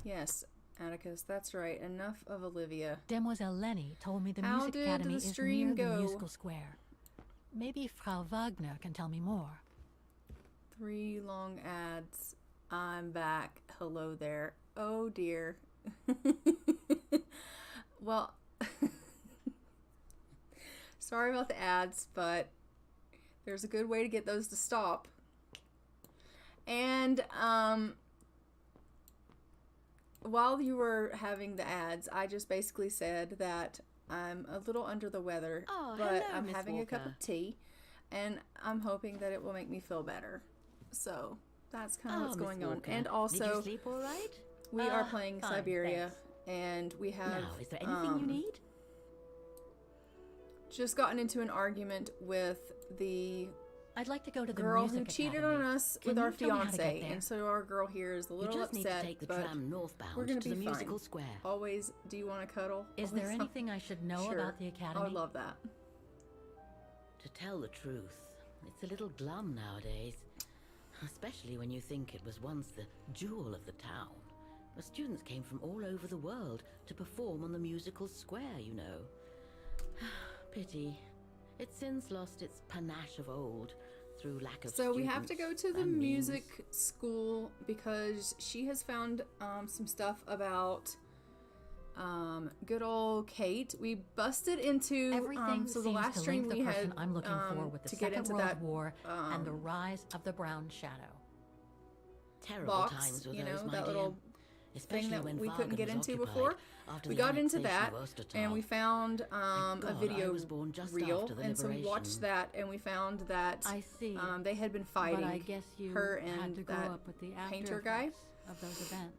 Yes, Atticus, that's right. Enough of Olivia. Demoiselle Lenny told me the music academy is near the musical square. Maybe Frau Wagner can tell me more. 3 long ads. I'm back. Hello there. Oh dear. Well, sorry about the ads, but there's a good way to get those to stop. And while you were having the ads, I just basically said that I'm a little under the weather, but hello, I'm Miss having Walker. a cup of tea, and I'm hoping that it will make me feel better. So that's kind of what's Miss going on. Walker. And also, Did you sleep all right? we are playing fine, Syberia, thanks. and we have Now, is there anything you need? just gotten into an argument with the I'd like to go to the girl music who cheated academy. on us Can with our you tell me how to get fiance, there? and so our girl here is a You little just need upset. to take the but tram northbound we're gonna to be the fine. musical square. Always, do you want to cuddle? Is there anything I should know Sure. about the academy? I would love that. To tell the truth, it's a little glum nowadays. Especially when you think it was once the jewel of the town. The students came from all over the world to perform on the musical square, you know. Pity. It's since lost its panache of old through lack of So we have to students go to the and means. music school because she has found some stuff about good old Kate. We busted into Everything so the seems last to stream link the we person had I'm looking for with the to get Second into World that War and the rise of the Brown Shadow. Terrible box, times were you those, know, my that dear. little Especially thing that when we couldn't Vargan get was into occupied before. after We the got into annexation that, of Ostertal. and we found a God, I video was born just reel, after the and so we watched liberation. that, and we found that I see. they had been fighting. But I guess you her had and to grow that up with the after painter guy, effects of those events.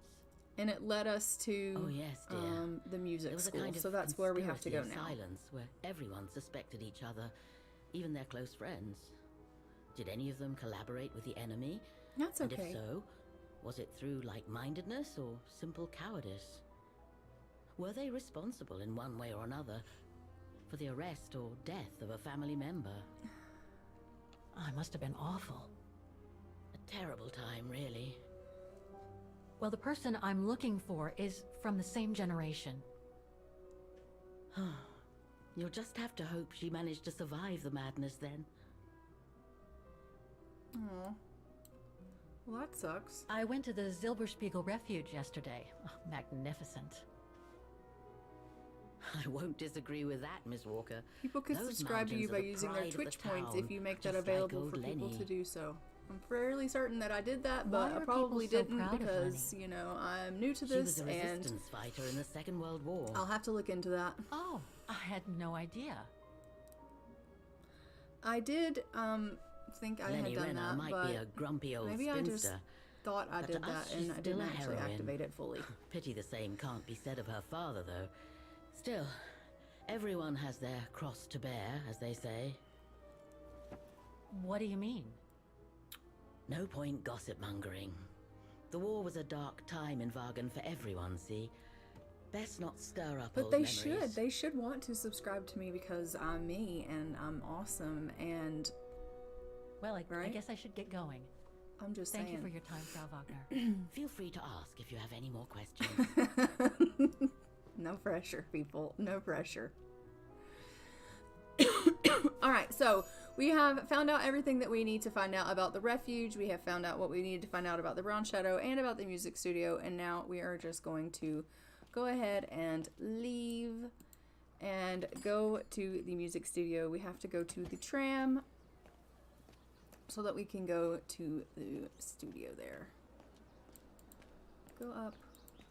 and it led us to Oh yes, dear. the music There was a school. kind of So that's where we have to go conspiracy of now. silence where everyone suspected each other, even their close friends. Did any of them collaborate with the enemy? That's And okay. if so, was it through like-mindedness or simple cowardice? Were they responsible in one way or another for the arrest or death of a family member? I must have been awful. A terrible time, really. Well, the person I'm looking for is from the same generation. You'll just have to hope she managed to survive the madness then. Aw. Well, that sucks. I went to the Silberspiegel Refuge yesterday. Oh, magnificent. I won't disagree with that, Miss Walker. People could Those subscribe to you mountains by are the using their pride of the Twitch points town, if you make that just like available old for people Lenny. to do so. I'm fairly certain that I did that, Why but I are probably people so didn't proud of because, you know, I'm new to She was this a and resistance fighter in the Second World War. I'll have to look into that. Oh, I had no idea. I did think I Lenny had done Renner that, might but be a grumpy old maybe spinster. I just thought I but did to us, that she's and I still didn't a actually heroine. activate it fully. Pity the same can't be said of her father, though. Still, everyone has their cross to bear, as they say. What do you mean? No point gossip-mongering. The war was a dark time in Vargan for everyone, see? Best not stir up But old they memories. should. They should want to subscribe to me because I'm me and I'm awesome and... Well, I Right? guess I should get going. I'm just Thank saying. you for your time, Frau Wagner. Feel free to ask if you have any more questions. No pressure, people. No pressure. Alright, so we have found out everything that we need to find out about the refuge. We have found out what we needed to find out about the Brown Shadow and about the music studio. And now we are just going to go ahead and leave and go to the music studio. We have to go to the tram so that we can go to the studio there. Go up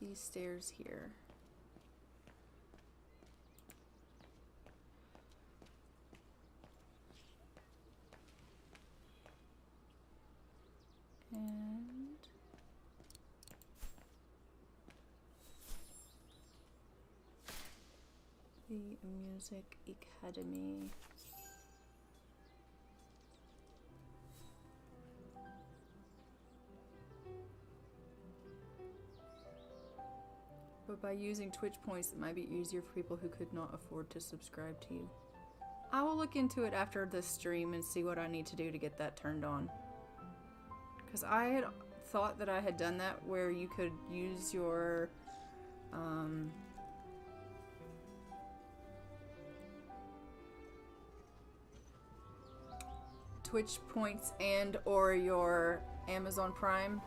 these stairs here. And the Music Academy. But by using Twitch points, it might be easier for people who could not afford to subscribe to you. I will look into it after this stream and see what I need to do to get that turned on. Because I had thought that I had done that where you could use your Twitch points and or your Amazon Prime.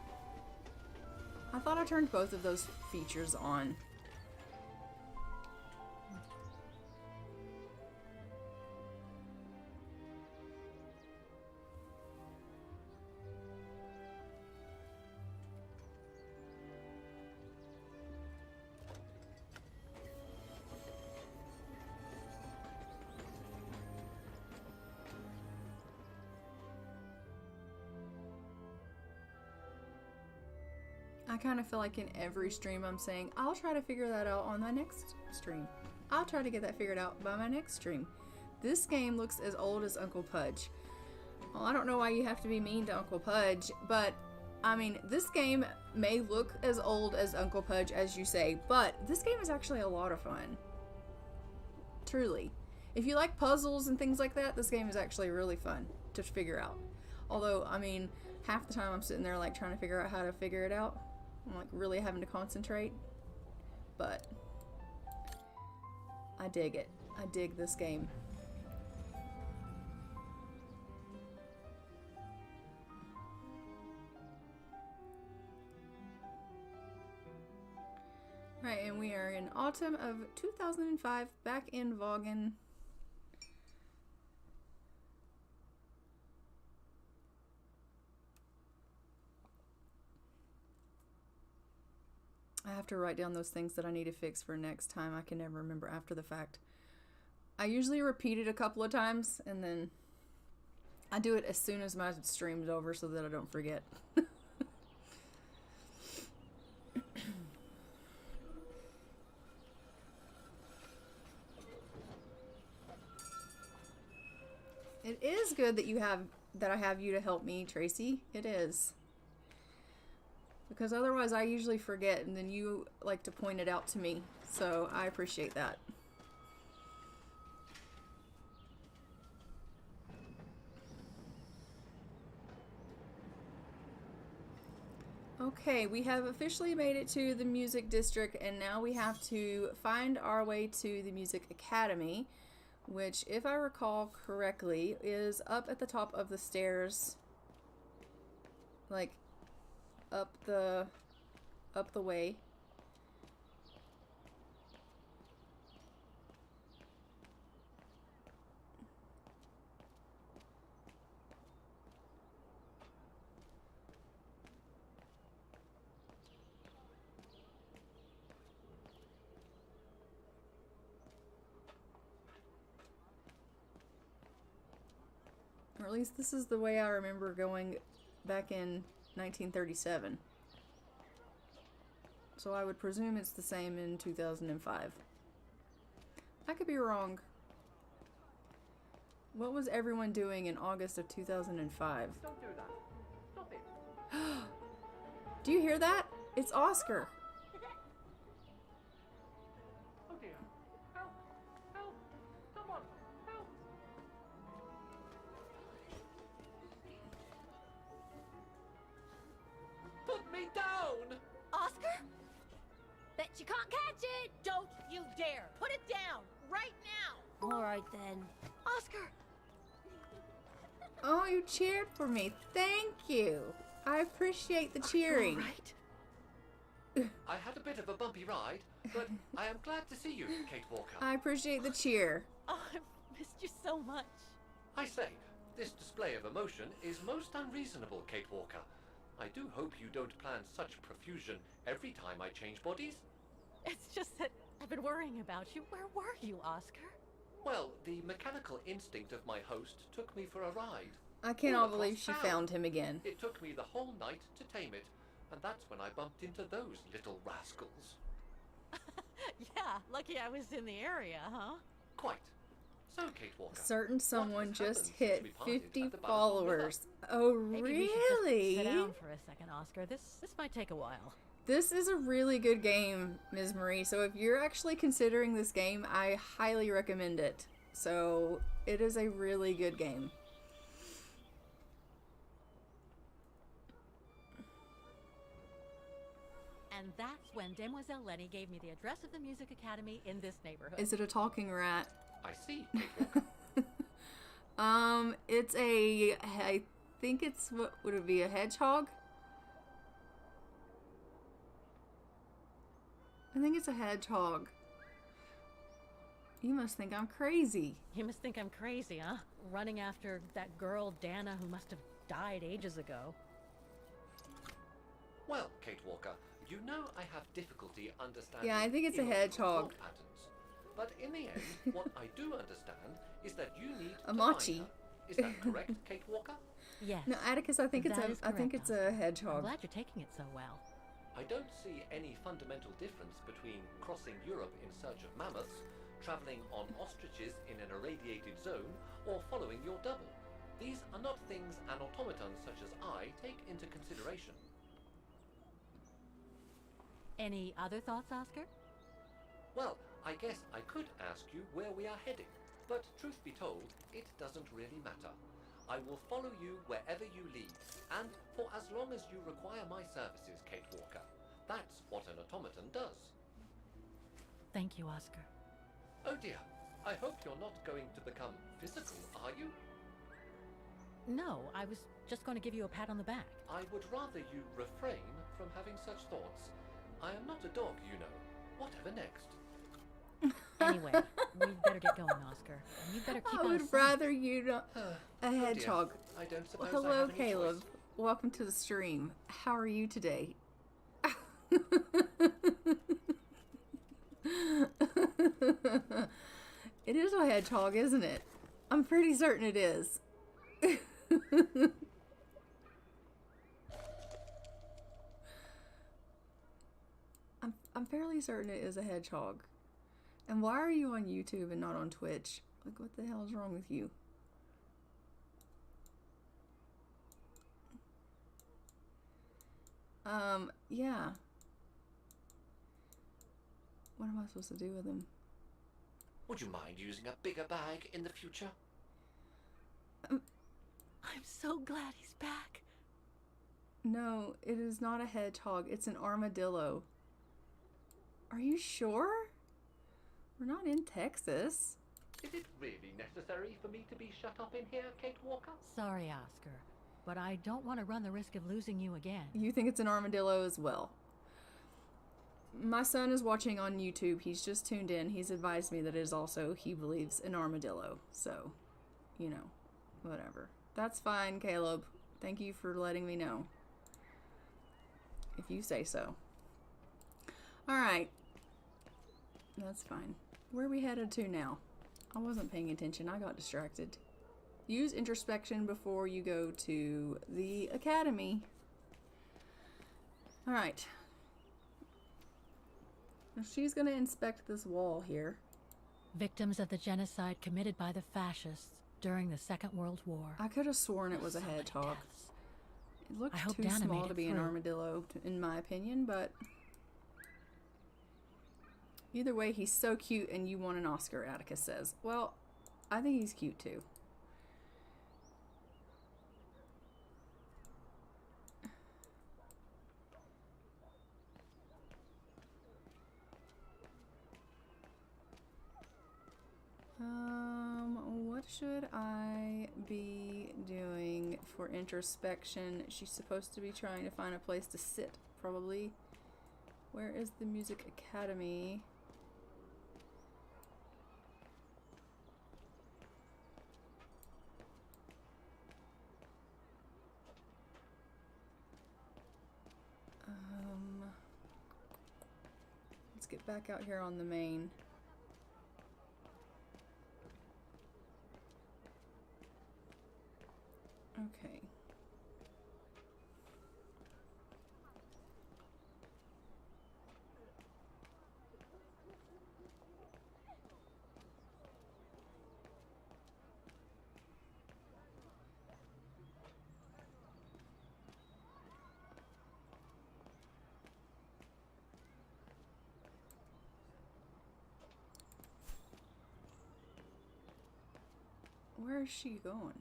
I thought I turned both of those features on. I kind of feel like in every stream I'm saying, I'll try to figure that out on my next stream. I'll try to get that figured out by my next stream. This game looks as old as Uncle Pudge. Well, I don't know why you have to be mean to Uncle Pudge, but I mean, this game may look as old as Uncle Pudge as you say, but this game is actually a lot of fun. Truly. If you like puzzles and things like that, this game is actually really fun to figure out. Although, I mean, half the time I'm sitting there like trying to figure out how to figure it out. I'm like really having to concentrate, but I dig it. I dig this game. Right, and we are in autumn of 2005, back in Vaughan. I have to write down those things that I need to fix for next time. I can never remember after the fact. I usually repeat it a couple of times and then I do it as soon as my stream's over so that I don't forget. It is good that I have you to help me, Tracy. It is. Because otherwise I usually forget and then you like to point it out to me. So I appreciate that. Okay, we have officially made it to the music district and now we have to find our way to the music academy, which if I recall correctly is up at the top of the stairs, like up the way. Or at least this is the way I remember going back in 1937. So I would presume it's the same in 2005. I could be wrong. What was everyone doing in August of 2005? Don't do that. Stop it. Do you hear that? It's Oscar. Oh dear. Help. Help. Someone. Help. Put me down! Oscar? Bet you can't catch it! Don't you dare! Put it down! Right now! Alright then. Oscar! Oh, you cheered for me. Thank you. I appreciate the cheering. Right. I had a bit of a bumpy ride, but I am glad to see you, Kate Walker. I appreciate the cheer. Oh, I've missed you so much. I say, this display of emotion is most unreasonable, Kate Walker. I do hope you don't plan such profusion every time I change bodies. It's just that I've been worrying about you. Where were you, Oscar? Well, the mechanical instinct of my host took me for a ride. I cannot All across believe she town. found him again. It took me the whole night to tame it, and that's when I bumped into those little rascals. Yeah, lucky I was in the area, huh? Quite. So, Kate Walker. Certain someone has just happened since hit we parted 50 at the Battle of followers. Oh, Maybe we should just really? sit down for a second, Oscar. This might take a while. This is a really good game, Ms. Marie. So if you're actually considering this game, I highly recommend it. So it is a really good game. And that's when Demoiselle Lenny gave me the address of the Music Academy in this neighborhood. Is it a talking rat? I see, Kate Walker. It's a, I think it's, what would it be, a hedgehog? I think it's a hedgehog. You must think I'm crazy. You must think I'm crazy, huh? Running after that girl, Dana, who must have died ages ago. Well, Kate Walker, you know I have difficulty understanding. Yeah, I think it's a illogical hedgehog. thought patterns. But in the end, what I do understand is that you need A to machi. find her. Is that correct, Kate Walker? Yes. No, Atticus, I think it's That a, is I think correct, it's a Oscar. I'm hedgehog. glad you're taking it so well. I don't see any fundamental difference between crossing Europe in search of mammoths, traveling on ostriches in an irradiated zone, or following your double. These are not things an automaton such as I take into consideration. Any other thoughts, Oscar? Well, I guess I could ask you where we are heading, but truth be told, it doesn't really matter. I will follow you wherever you lead, and for as long as you require my services, Kate Walker. That's what an automaton does. Thank you, Oscar. Oh dear, I hope you're not going to become physical, are you? No, I was just going to give you a pat on the back. I would rather you refrain from having such thoughts. I am not a dog, you know. Whatever next? Anyway, we'd better get going, Oscar. And you'd better keep I out would of sight. rather you not. A Oh dear, hedgehog. I don't suppose Well, I hello, have any Caleb. choice. Welcome to the stream. How are you today? It is a hedgehog, isn't it? I'm pretty certain it is. I'm fairly certain it is a hedgehog. And why are you on YouTube and not on Twitch? Like, what the hell is wrong with you? Yeah. What am I supposed to do with him? Would you mind using a bigger bag in the future? I'm so glad he's back. No, it is not a hedgehog. It's an armadillo. Are you sure? We're not in Texas. Is it really necessary for me to be shut up in here, Kate Walker? Sorry, Oscar, but I don't want to run the risk of losing you again. You think it's an armadillo as well. My son is watching on YouTube. He's just tuned in. He's advised me that it is also, he believes, an armadillo. So, you know, whatever. That's fine, Caleb. Thank you for letting me know. If you say so. Alright. That's fine. Where are we headed to now? I wasn't paying attention. I got distracted. use introspection before you go to the academy. Alright. She's going to inspect this wall here. Victims of the genocide committed by the fascists during the Second World War. I could have sworn it was a hedgehog. It looked too small to be an armadillo, in my opinion, but either way, he's so cute and you want an Oscar, Atticus says. Well, I think he's cute too. What should I be doing for introspection? She's supposed to be trying to find a place to sit, probably. Where is the Music Academy? Let's get back out here on the main. Okay. Where is she going?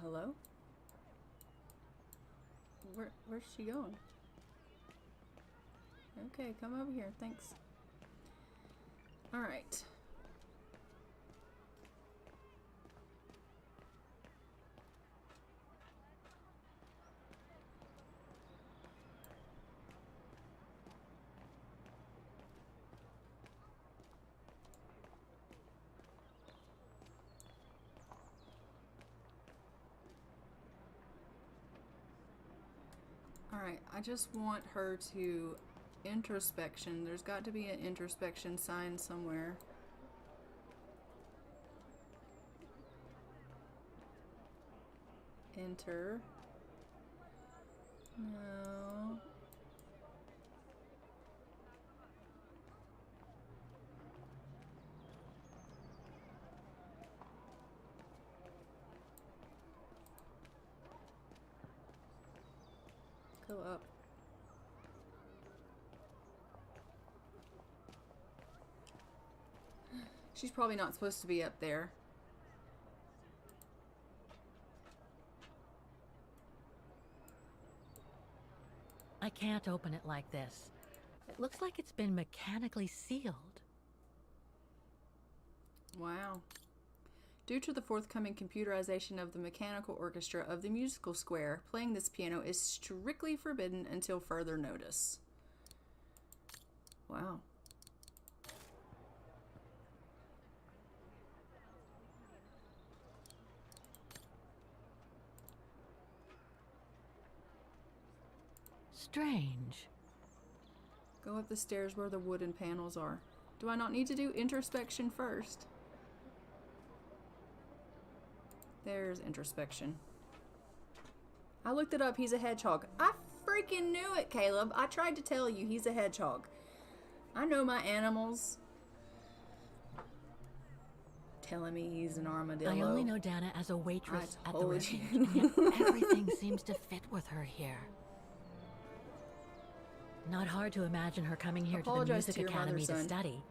Hello? Where's she going? Okay, come over here, thanks. Alright. Alright, I just want her to introspection. There's got to be an introspection sign somewhere. Enter. No. Go up. She's probably not supposed to be up there. I can't open it like this. It looks like it's been mechanically sealed. Wow. Due to the forthcoming computerization of the mechanical orchestra of the musical square, playing this piano is strictly forbidden until further notice. Wow. Strange. Go up the stairs where the wooden panels are. Do I not need to do introspection first? There's introspection. I looked it up. He's a hedgehog. I freaking knew it, Caleb. I tried to tell you he's a hedgehog. I know my animals. Telling me he's an armadillo. I only know Dana as a waitress at the told refuge, you. and yet everything seems to fit with her here. Not hard to imagine her coming here to the Apologize Music to your mother, Academy to son. study.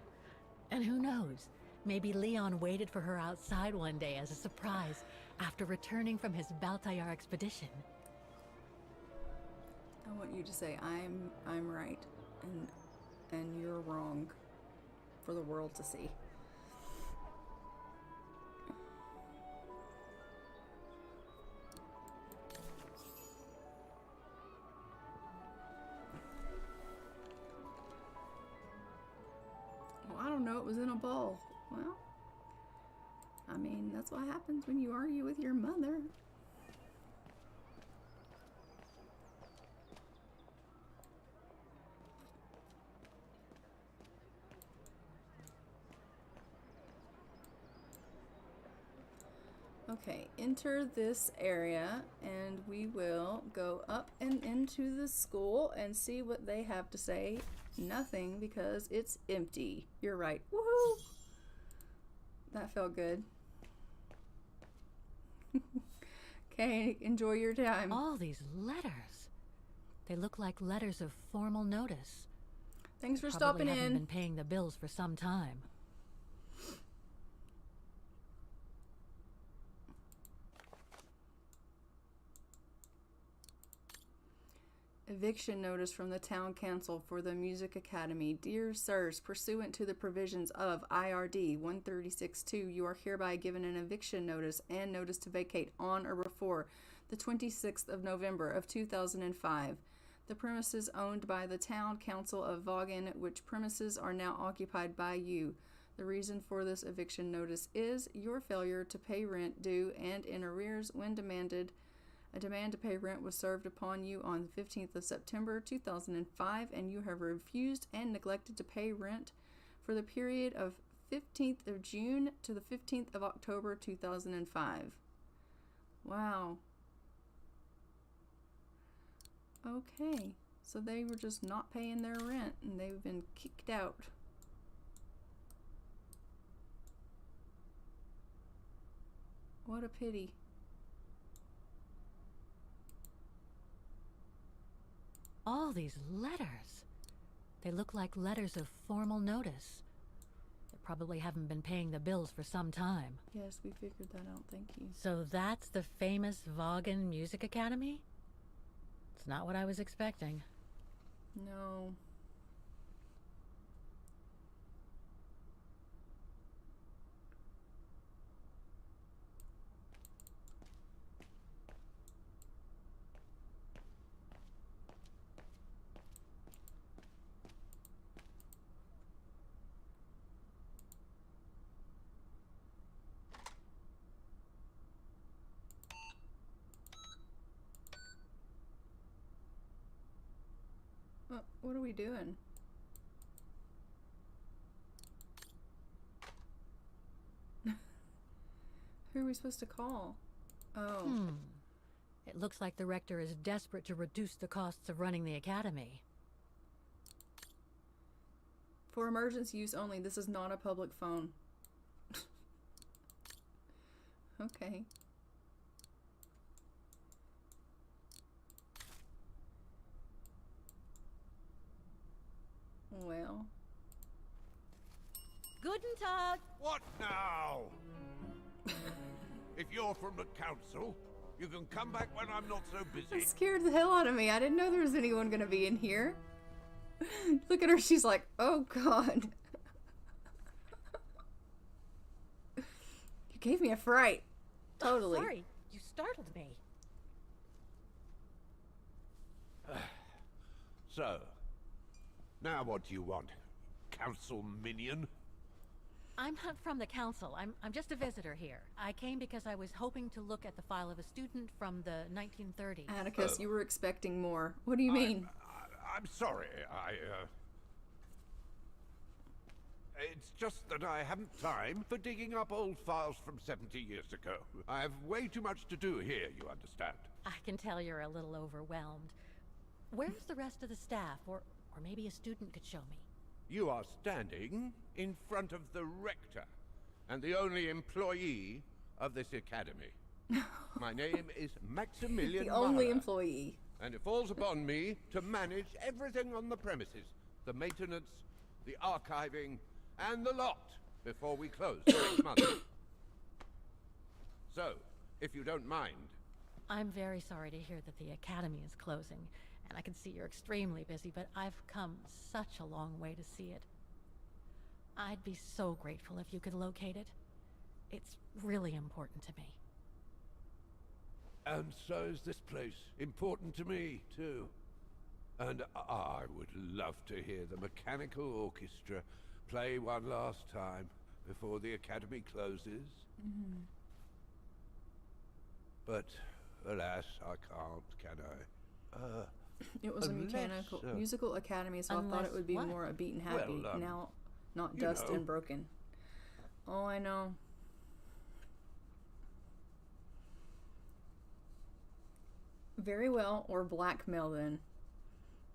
And who knows, maybe Leon waited for her outside one day as a surprise after returning from his Baltayar expedition. I want you to say I'm right and you're wrong for the world to see. Well, I don't know, it was in a ball. Well, I mean, that's what happens when you argue with your mother. Okay, enter this area and we will go up and into the school and see what they have to say. Nothing, because it's empty. You're right. Woohoo! That felt good. Okay, enjoy your time. All these letters. They look like letters of formal notice. Thanks for Probably stopping haven't in. been paying the bills for some time. Eviction notice from the town council for the Music Academy. Dear sirs, pursuant to the provisions of IRD 136.2, you are hereby given an eviction notice and notice to vacate on or before the 26th of November of 2005. The premises owned by the town council of Vaughan, which premises are now occupied by you. The reason for this eviction notice is your failure to pay rent due and in arrears when demanded. A demand to pay rent was served upon you on the 15th of September 2005, and you have refused and neglected to pay rent for the period of 15th of June to the 15th of October 2005. Wow. Okay, so they were just not paying their rent, and they've been kicked out. What a pity. All these letters. They look like letters of formal notice. They probably haven't been paying the bills for some time. Yes, we figured that out, thank you. So that's the famous Vaughan Music Academy? It's not what I was expecting. No. What are we doing? Who are we supposed to call? Oh. It looks like the rector is desperate to reduce the costs of running the academy. For emergency use only, this is not a public phone. Okay. Well. Guten Tag! What now? If you're from the council, you can come back when I'm not so busy. That scared the hell out of me. I didn't know there was anyone gonna be in here. Look at her, she's like, oh god. You gave me a fright. Totally. Oh, sorry, you startled me. So, now what do you want? Council minion? I'm not from the council. I'm just a visitor here. I came because I was hoping to look at the file of a student from the 1930s. Atticus, you were expecting more. What do you mean? I'm sorry, It's just that I haven't time for digging up old files from 70 years ago. I have way too much to do here, you understand. I can tell you're a little overwhelmed. Where's the rest of the staff? Or maybe a student could show me. You are standing in front of the rector and the only employee of this academy. My name is Maximilian The only Mahler, employee. and it falls upon me to manage everything on the premises. The maintenance, the archiving, and the lot before we close next month. So, if you don't mind. I'm very sorry to hear that the academy is closing, and I can see you're extremely busy, but I've come such a long way to see it. I'd be so grateful if you could locate it. It's really important to me. And so is this place important to me, too. And I would love to hear the mechanical orchestra play one last time before the academy closes. But, alas, I can't, can I? It was a mechanical musical academy, so I thought it would be more upbeat and happy. Well, now, not dust and broken. Oh, I know. Very well, or blackmail then.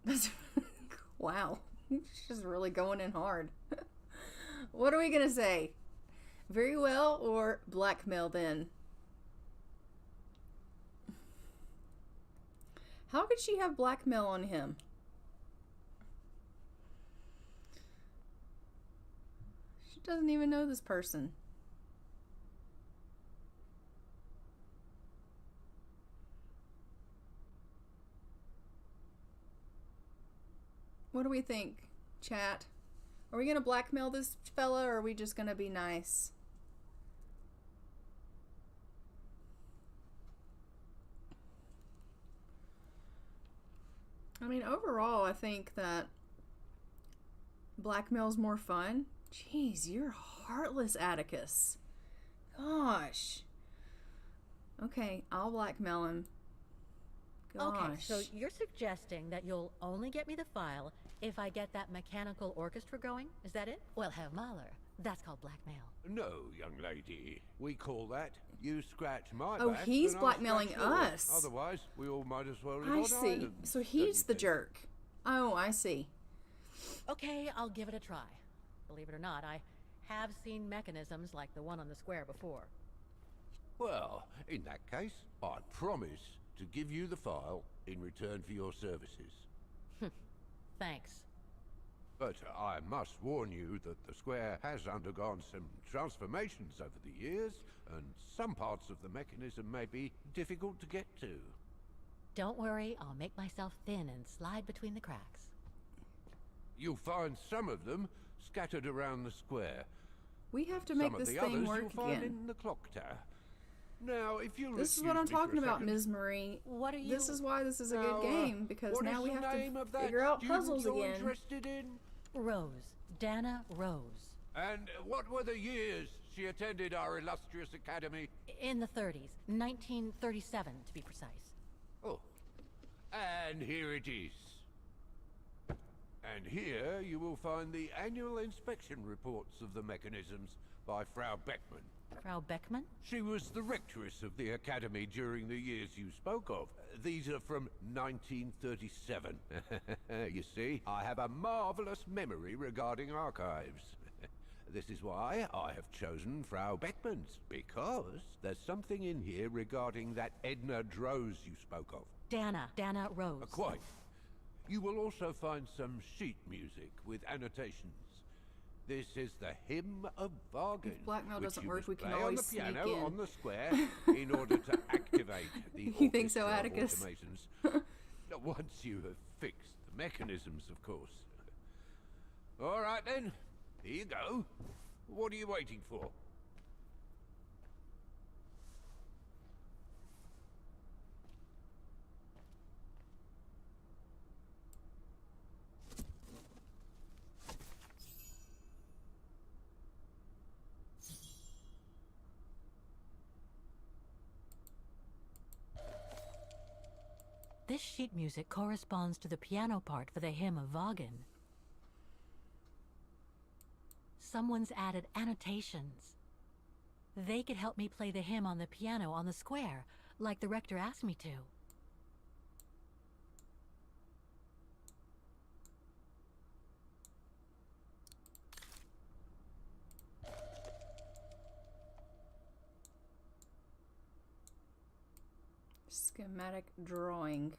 That's wow. She's really going in hard. What are we gonna say? Very well or blackmail then? How could she have blackmail on him? She doesn't even know this person. What do we think, chat? Are we gonna blackmail this fella, or are we just gonna be nice? I mean, overall, I think that blackmail's more fun. Jeez, you're heartless, Atticus. Gosh. Okay, I'll blackmail him. Gosh. Okay, so you're suggesting that you'll only get me the file if I get that mechanical orchestra going? Is that it? Well, Herr Mahler, that's called blackmail. No, young lady. We call that you scratch my Oh, back he's and I'll blackmailing scratch yours. us. Otherwise, we all might as well live I on see. island, So don't he's you the think? jerk. Oh, I see. Okay, I'll give it a try. Believe it or not, I have seen mechanisms like the one on the square before. Well, in that case, I promise to give you the file in return for your services. Thanks. But I must warn you that the square has undergone some transformations over the years, and some parts of the mechanism may be difficult to get to. Don't worry, I'll make myself thin and slide between the cracks. You'll find some of them scattered around the square. We have to make this Some of the thing others work you'll find again. in the clock tower. Now, if you'll This is what I'm excuse me for talking a about, second. Ms. Marie. What are you... This is why this is a Now, good game, because what now is we the have name to of that figure out student puzzles you're again. interested in? Rose. Dana Rose. And what were the years she attended our illustrious academy? In the 30s. 1937, to be precise. Oh, and here it is. And here you will find the annual inspection reports of the mechanisms by Frau Beckmann. Frau Beckmann? She was the rectress of the academy during the years you spoke of. These are from 1937. You see, I have a marvelous memory regarding archives. This is why I have chosen Frau Beckmann's, because there's something in here regarding that Edna Droz you spoke of. Dana Rose. Quite. You will also find some sheet music with annotations. This is the Hymn of Bargain. If blackmail which doesn't you work, must we can play on always the sneak piano in. on the square in order to activate the You think so, orchestra of Atticus? automatons. Once you have fixed the mechanisms, of course. All right then, here you go. What are you waiting for? This sheet music corresponds to the piano part for the Hymn of Wagen. Someone's added annotations. They could help me play the hymn on the piano on the square, like the rector asked me to. Schematic drawing.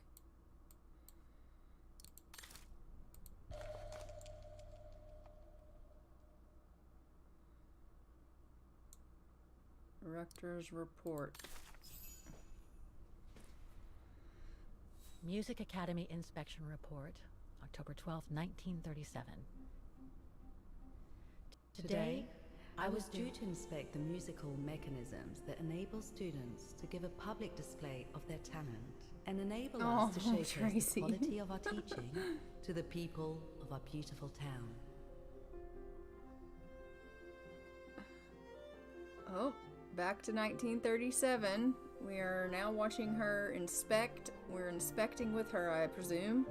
Rector's report. Music Academy Inspection Report, October 12, 1937. Today, I was due to inspect the musical mechanisms that enable students to give a public display of their talent and enable us to showcase Tracy. the quality of our teaching to the people of our beautiful town. Oh, back to 1937. We are now watching her inspect. We're inspecting with her, I presume.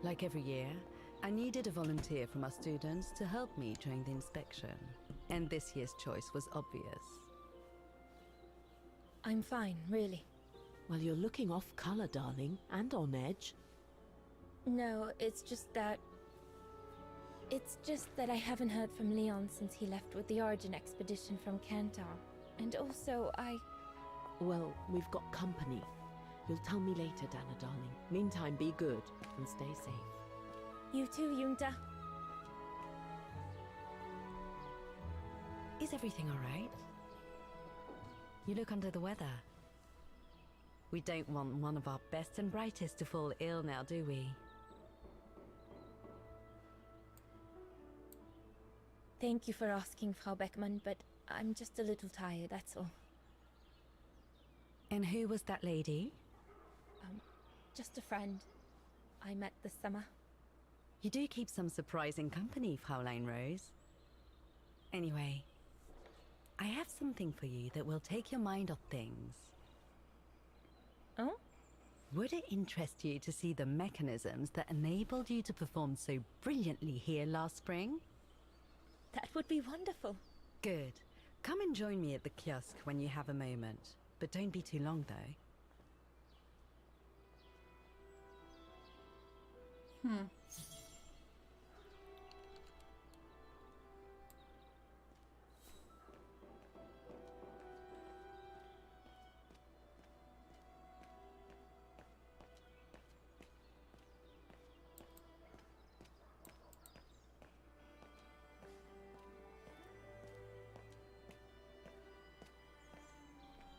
Like every year, I needed a volunteer from our students to help me during the inspection. And this year's choice was obvious. I'm fine, really. Well, you're looking off color, darling, and on edge. No, it's just that... It's just that I haven't heard from Leon since he left with the Origin expedition from Kantar. And also, Well, we've got company. You'll tell me later, Dana, darling. Meantime, be good and stay safe. You too, Yunta. Is everything all right? You look under the weather. We don't want one of our best and brightest to fall ill now, do we? Thank you for asking, Frau Beckmann, but I'm just a little tired, that's all. And who was that lady? Just a friend I met this summer. You do keep some surprising company, Fraulein Rose. Anyway, I have something for you that will take your mind off things. Oh? Would it interest you to see the mechanisms that enabled you to perform so brilliantly here last spring? That would be wonderful. Good. Come and join me at the kiosk when you have a moment. But don't be too long, though.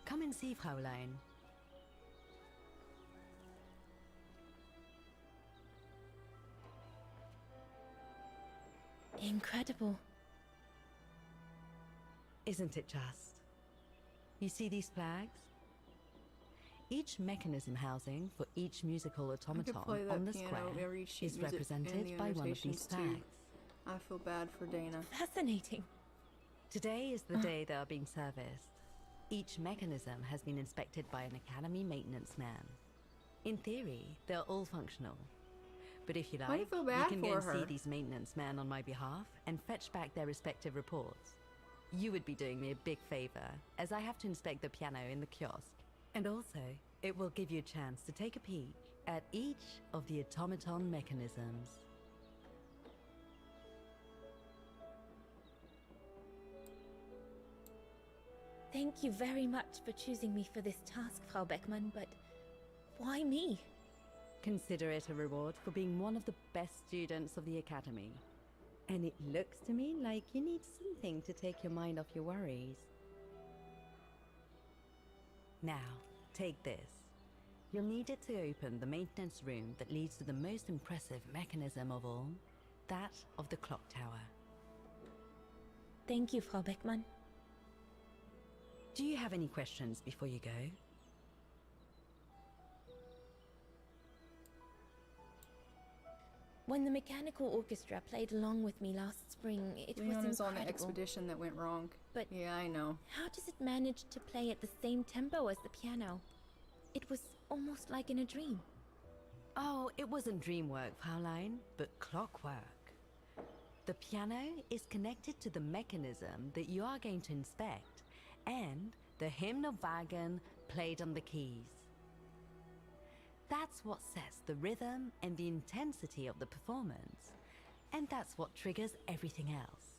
Come and see, Fraulein. Incredible. Isn't it just? You see these flags? Each mechanism housing for each musical automaton on the square is represented by one of these flags. I feel bad for Dana. Fascinating. Today is the day they are being serviced. Each mechanism has been inspected by an Academy maintenance man. In theory, they're all functional. But if you like, you can go and see these maintenance men on my behalf and fetch back their respective reports. You would be doing me a big favor, as I have to inspect the piano in the kiosk. And also, it will give you a chance to take a peek at each of the automaton mechanisms. Thank you very much for choosing me for this task, Frau Beckmann, but why me? Consider it a reward for being one of the best students of the Academy. And it looks to me like you need something to take your mind off your worries. Now, take this. You'll need it to open the maintenance room that leads to the most impressive mechanism of all, that of the clock tower. Thank you, Frau Beckmann. Do you have any questions before you go? When the mechanical orchestra played along with me last spring, it was incredible. On the expedition that went wrong. But yeah, I know. How does it manage to play at the same tempo as the piano? It was almost like in a dream. Oh, it wasn't dream work, Fraulein, but clockwork. The piano is connected to the mechanism that you are going to inspect, and the hymn of Wagen played on the keys. That's what sets the rhythm and the intensity of the performance, and that's what triggers everything else.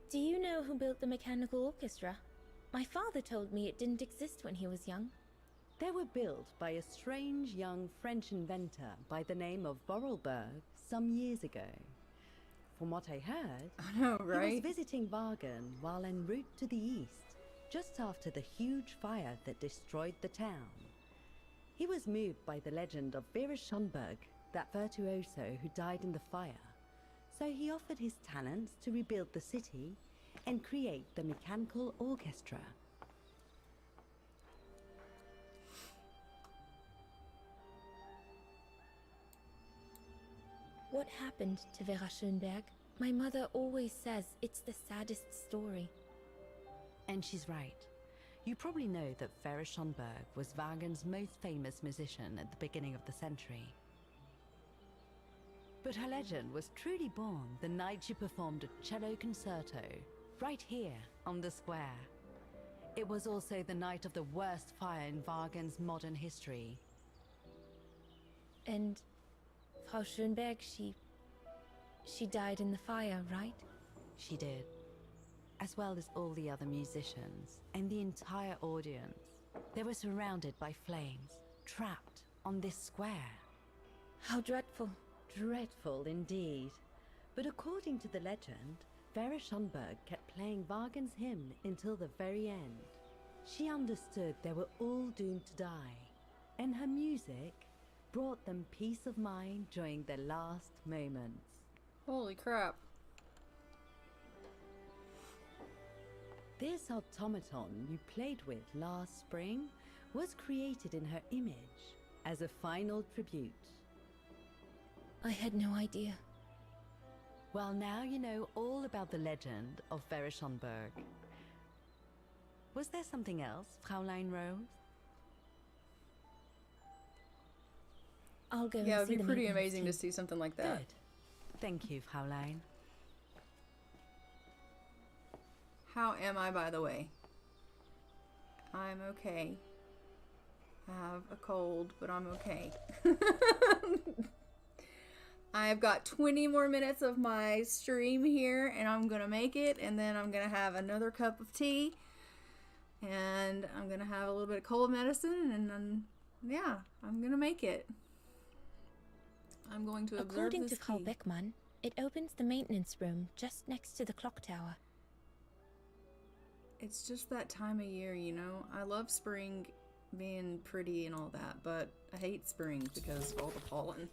Do you know who built the mechanical orchestra? My father told me it didn't exist when he was young. They were built by a strange young French inventor by the name of Vorarlberg some years ago. From what I heard, I know, right? He was visiting Wagen while en route to the east, just after the huge fire that destroyed the town. He was moved by the legend of Vera Schönberg, that virtuoso who died in the fire. So he offered his talents to rebuild the city and create the mechanical orchestra. What happened to Vera Schönberg? My mother always says it's the saddest story. And she's right. You probably know that Ferris Schonberg was Wagen's most famous musician at the beginning of the century. But her legend was truly born the night she performed a cello concerto right here on the square. It was also the night of the worst fire in Wagen's modern history. And Frau Schönberg, she died in the fire, right? She did. As well as all the other musicians and the entire audience. They were surrounded by flames, trapped on this square. How dreadful. Dreadful indeed. But according to the legend, Vera Schonberg kept playing Wagen's hymn until the very end. She understood they were all doomed to die, and her music brought them peace of mind during their last moments. Holy crap. This automaton you played with last spring was created in her image as a final tribute. I had no idea. Well, now you know all about the legend of Vera Schonberg. Was there something else, Fraulein Rose? I'll go Yeah, and it'd see be the pretty maintenance amazing team. to see something like that. Good. Thank you, Fraulein. How am I, by the way? I'm okay. I have a cold, but I'm okay. I've got 20 more minutes of my stream here, and I'm gonna make it, and then I'm gonna have another cup of tea, and I'm gonna have a little bit of cold medicine, and then, yeah, I'm gonna make it. I'm going to observe According this to Frau key. Beckmann, it opens the maintenance room just next to the clock tower. It's just that time of year, you know? I love spring being pretty and all that, but I hate spring because of all the pollen.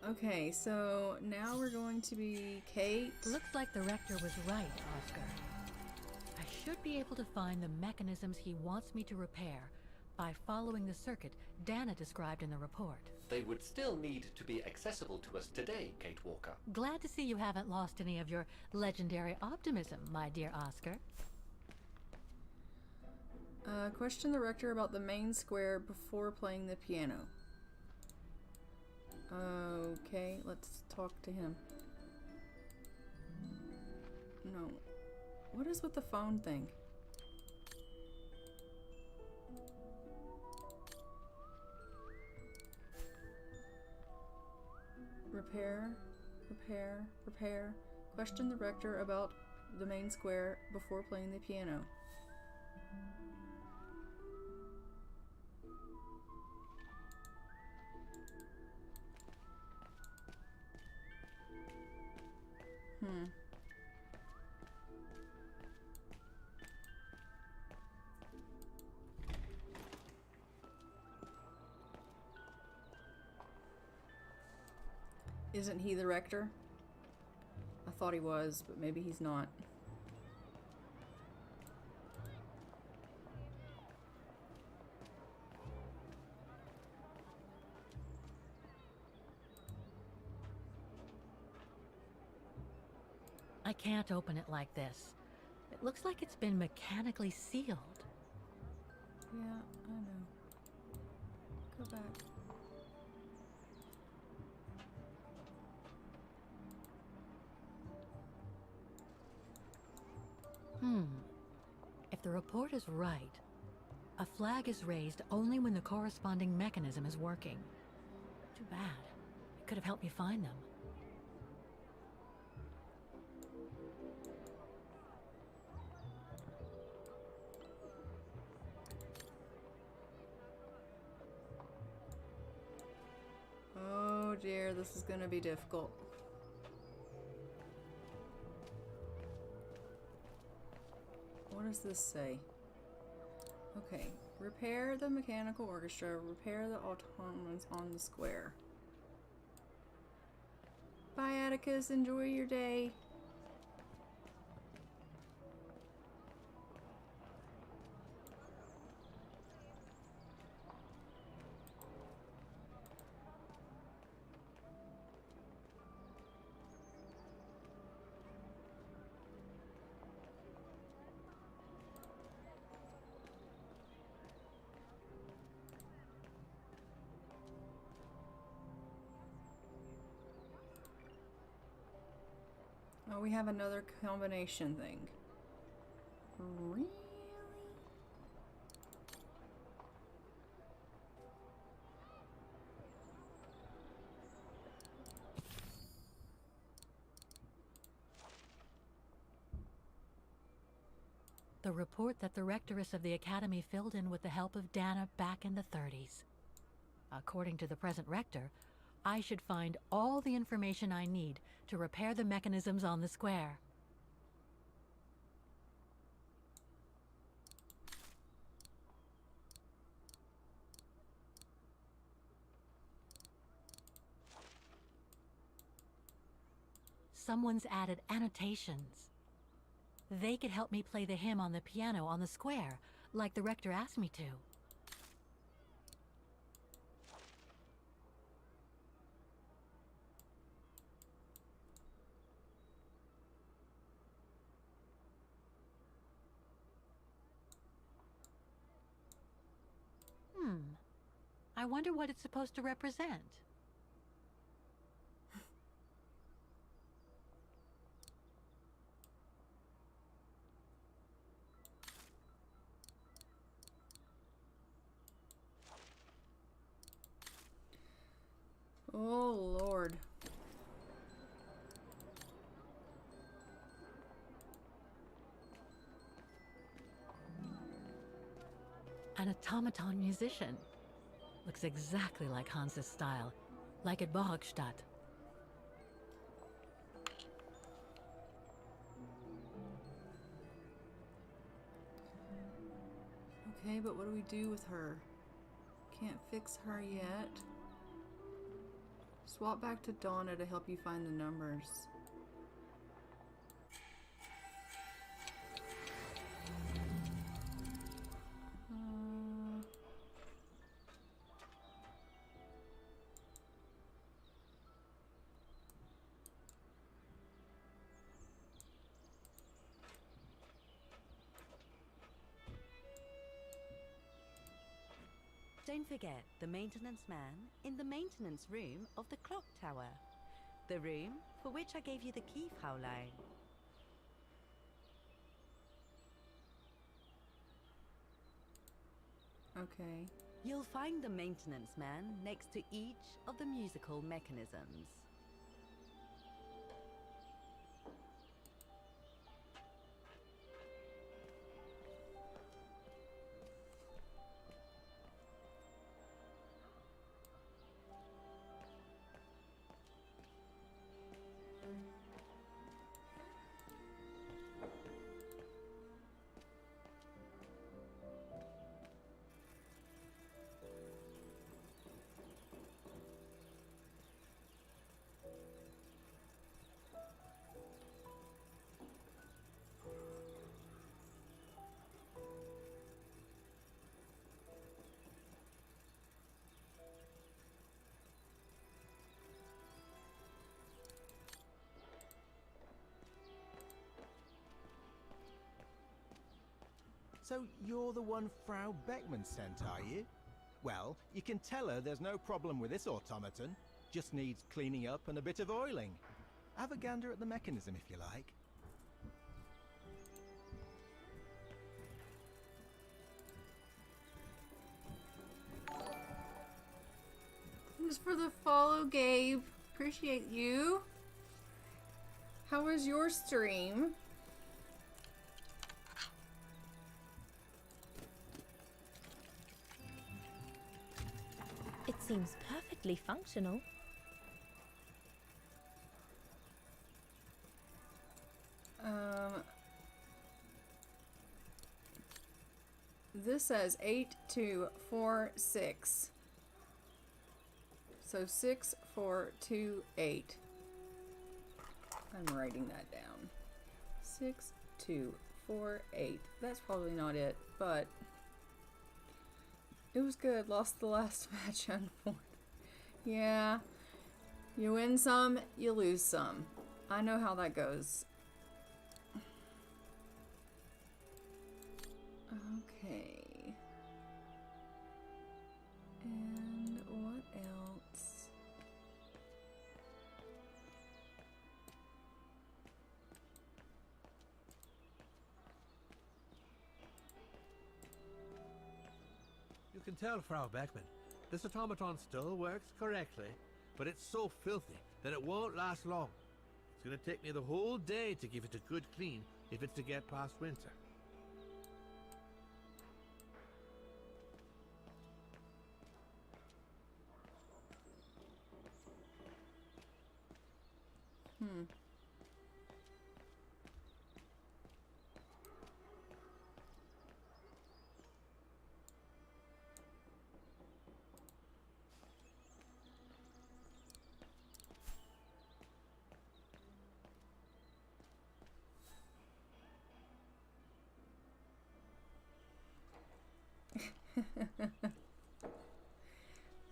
Okay, so now we're going to be Kate. Looks like the rector was right, Oscar. I should be able to find the mechanisms he wants me to repair by following the circuit Dana described in the report. They would still need to be accessible to us today, Kate Walker. Glad to see you haven't lost any of your legendary optimism, my dear Oscar. Question the rector about the main square before playing the piano. Okay, let's talk to him. No. What is with the phone thing? Repair. Question the rector about the main square before playing the piano. Isn't he the rector? I thought he was, but maybe he's not. I can't open it like this. It looks like it's been mechanically sealed. Yeah, I know. Go back. If the report is right, a flag is raised only when the corresponding mechanism is working. Too bad. It could have helped me find them. Oh dear, this is gonna be difficult. What does this say? Okay, repair the mechanical orchestra, repair the automons on the square. Bye, Atticus, enjoy your day. Oh, we have another combination thing. Really? The report that the rectoress of the academy filled in with the help of Dana back in the 30s. According to the present rector, I should find all the information I need to repair the mechanisms on the square. Someone's added annotations. They could help me play the hymn on the piano on the square, like the rector asked me to. I wonder what it's supposed to represent. Oh, Lord. An automaton musician. Looks exactly like Hans's style, like at Bohogstadt. Okay, but what do we do with her? Can't fix her yet. Swap back to Donna to help you find the numbers. Don't forget the maintenance man in the maintenance room of the clock tower. The room for which I gave you the key, Fraulein. Okay. You'll find the maintenance man next to each of the musical mechanisms. So you're the one Frau Beckman sent, are you? Well, you can tell her there's no problem with this automaton. Just needs cleaning up and a bit of oiling. Have a gander at the mechanism if you like. Thanks for the follow, Gabe. Appreciate you. How was your stream? It seems perfectly functional. This says 8246. So 6428. I'm writing that down. 6248. That's probably not it, but it was good. Lost the last match, unfortunately. Yeah. You win some, you lose some. I know how that goes. Okay. And what else? can tell, Frau Beckman. This automaton still works correctly, but it's so filthy that it won't last long. It's gonna take me the whole day to give it a good clean if it's to get past winter.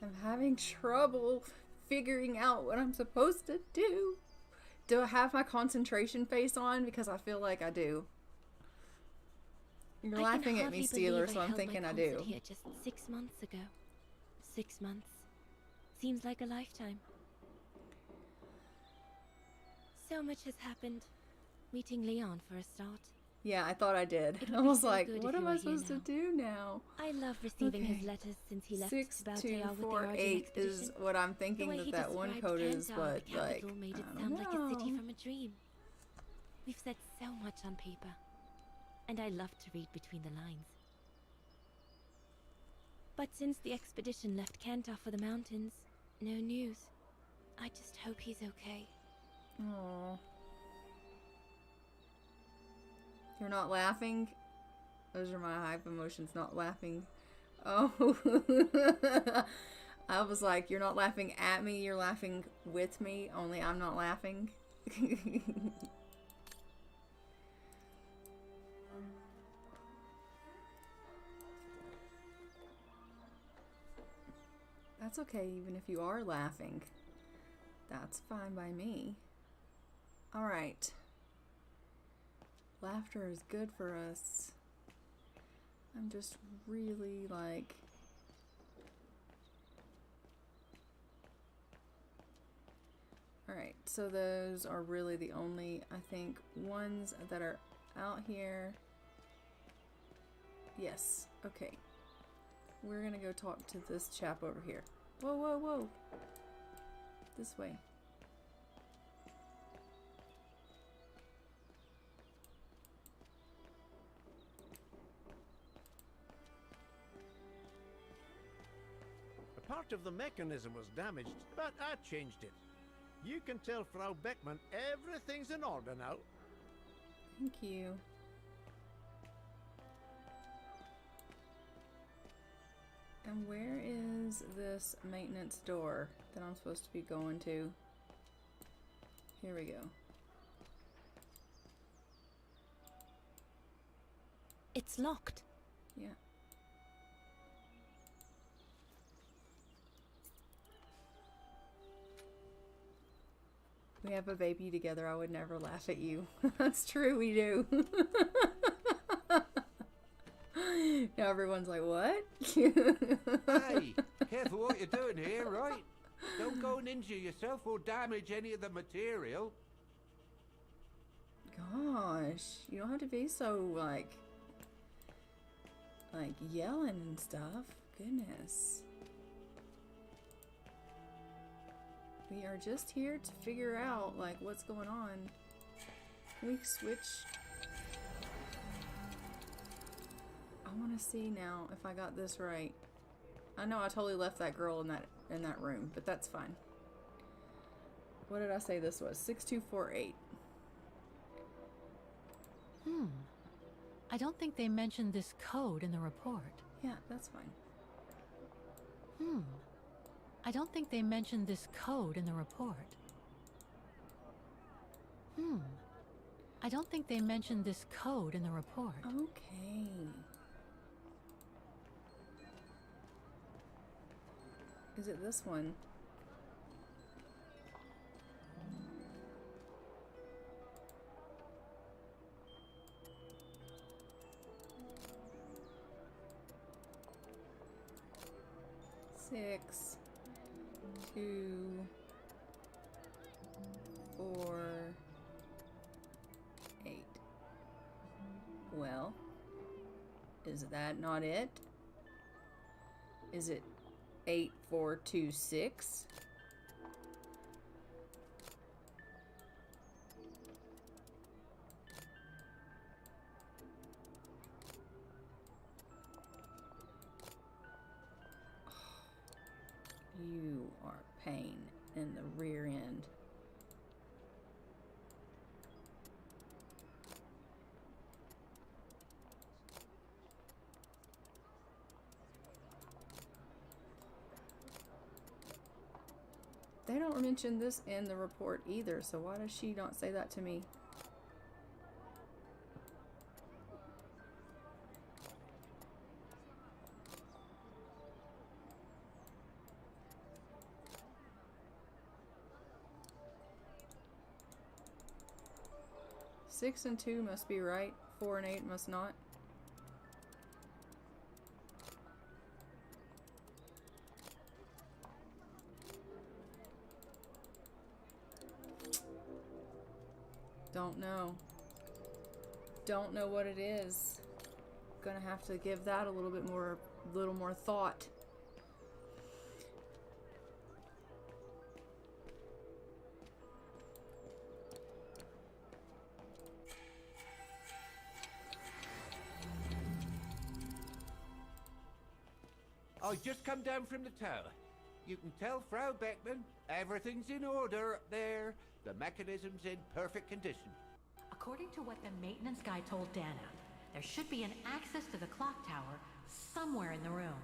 I'm having trouble figuring out what I'm supposed to do. Do I have my concentration face on? Because I feel like I do. You're laughing at me, Steeler, so I'm thinking I do. Here just 6 months ago. 6 months. Seems like a lifetime. So much has happened. Meeting Leon for a start. Yeah, I thought I did. I was like, what am I supposed to do now? I love receiving his letters since he left 6248 is what I'm thinking that one code is, but like, made it sound like a city from a dream. We've said so much on paper, and I love to read between the lines. But since the expedition left Kantar for the mountains, no news. I just hope he's okay. Aww. You're not laughing? Those are my hype emotions, not laughing. Oh. I was like, you're not laughing at me, you're laughing with me, only I'm not laughing. That's okay, even if you are laughing. That's fine by me. Alright. Laughter is good for us. I'm just really like... Alright, so those are really the only, I think, ones that are out here. Yes, okay. We're gonna go talk to this chap over here. Whoa, whoa, whoa. This way. Part of the mechanism was damaged, but I changed it. You can tell Frau Beckman everything's in order now. Thank you. And where is this maintenance door that I'm supposed to be going to? Here we go. It's locked. Yeah. We have a baby together. I would never laugh at you. That's true, we do. Now everyone's like, what? Hey, careful what you're doing here, right? Don't go and injure yourself or damage any of the material. Gosh, you don't have to be so, like yelling and stuff. Goodness. We are just here to figure out, like, what's going on. Can we switch? I want to see now if I got this right. I know I totally left that girl in that room, but that's fine. What did I say this was? 6248. I don't think they mentioned this code in the report. Yeah, that's fine. I don't think they mentioned this code in the report. I don't think they mentioned this code in the report. Okay. Is it this one? Six, 2, 4, 8. Well, is that not it? Is it 8426? You are pain in the rear end. They don't mention this in the report either, so why does she not say that to me? Six and 2 must be right. 4 and 8 must not. Don't know. Don't know what it is. Gonna have to give that a little more thought. I just come down from the tower. You can tell Frau Beckman everything's in order up there. The mechanism's in perfect condition. According to what the maintenance guy told Dana, there should be an access to the clock tower somewhere in the room.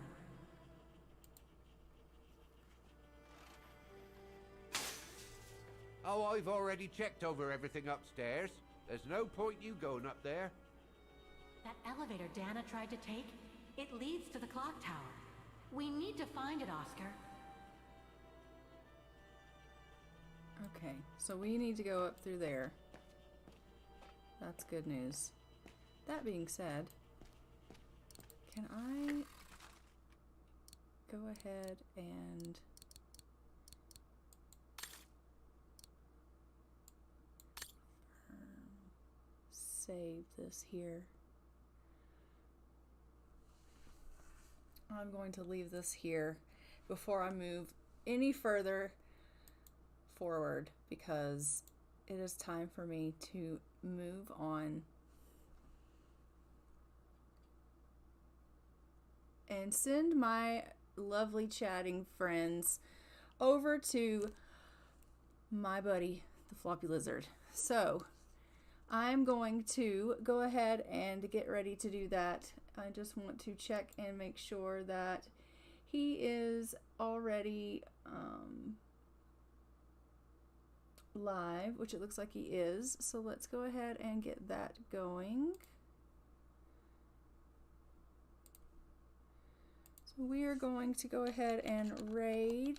Oh, I've already checked over everything upstairs. There's no point you going up there. That elevator Dana tried to take, it leads to the clock tower. We need to find it, Oscar. Okay, so we need to go up through there. That's good news. That being said, can I go ahead and save this here? I'm going to leave this here before I move any further forward because it is time for me to move on and send my lovely chatting friends over to my buddy, the floppy lizard. So I'm going to go ahead and get ready to do that. I just want to check and make sure that he is already live, which it looks like he is. So let's go ahead and get that going. So we are going to go ahead and raid.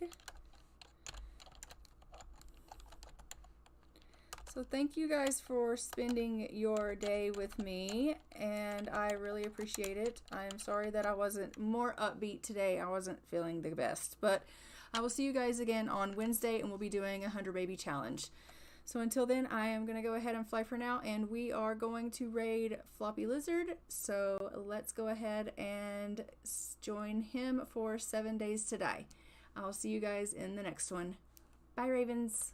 So thank you guys for spending your day with me, and I really appreciate it. I'm sorry that I wasn't more upbeat today. I wasn't feeling the best, but I will see you guys again on Wednesday, and we'll be doing a 100 baby challenge. So until then, I am going to go ahead and fly for now, and we are going to raid Floppy Lizard. So let's go ahead and join him for 7 days to die. I'll see you guys in the next one. Bye, Ravens.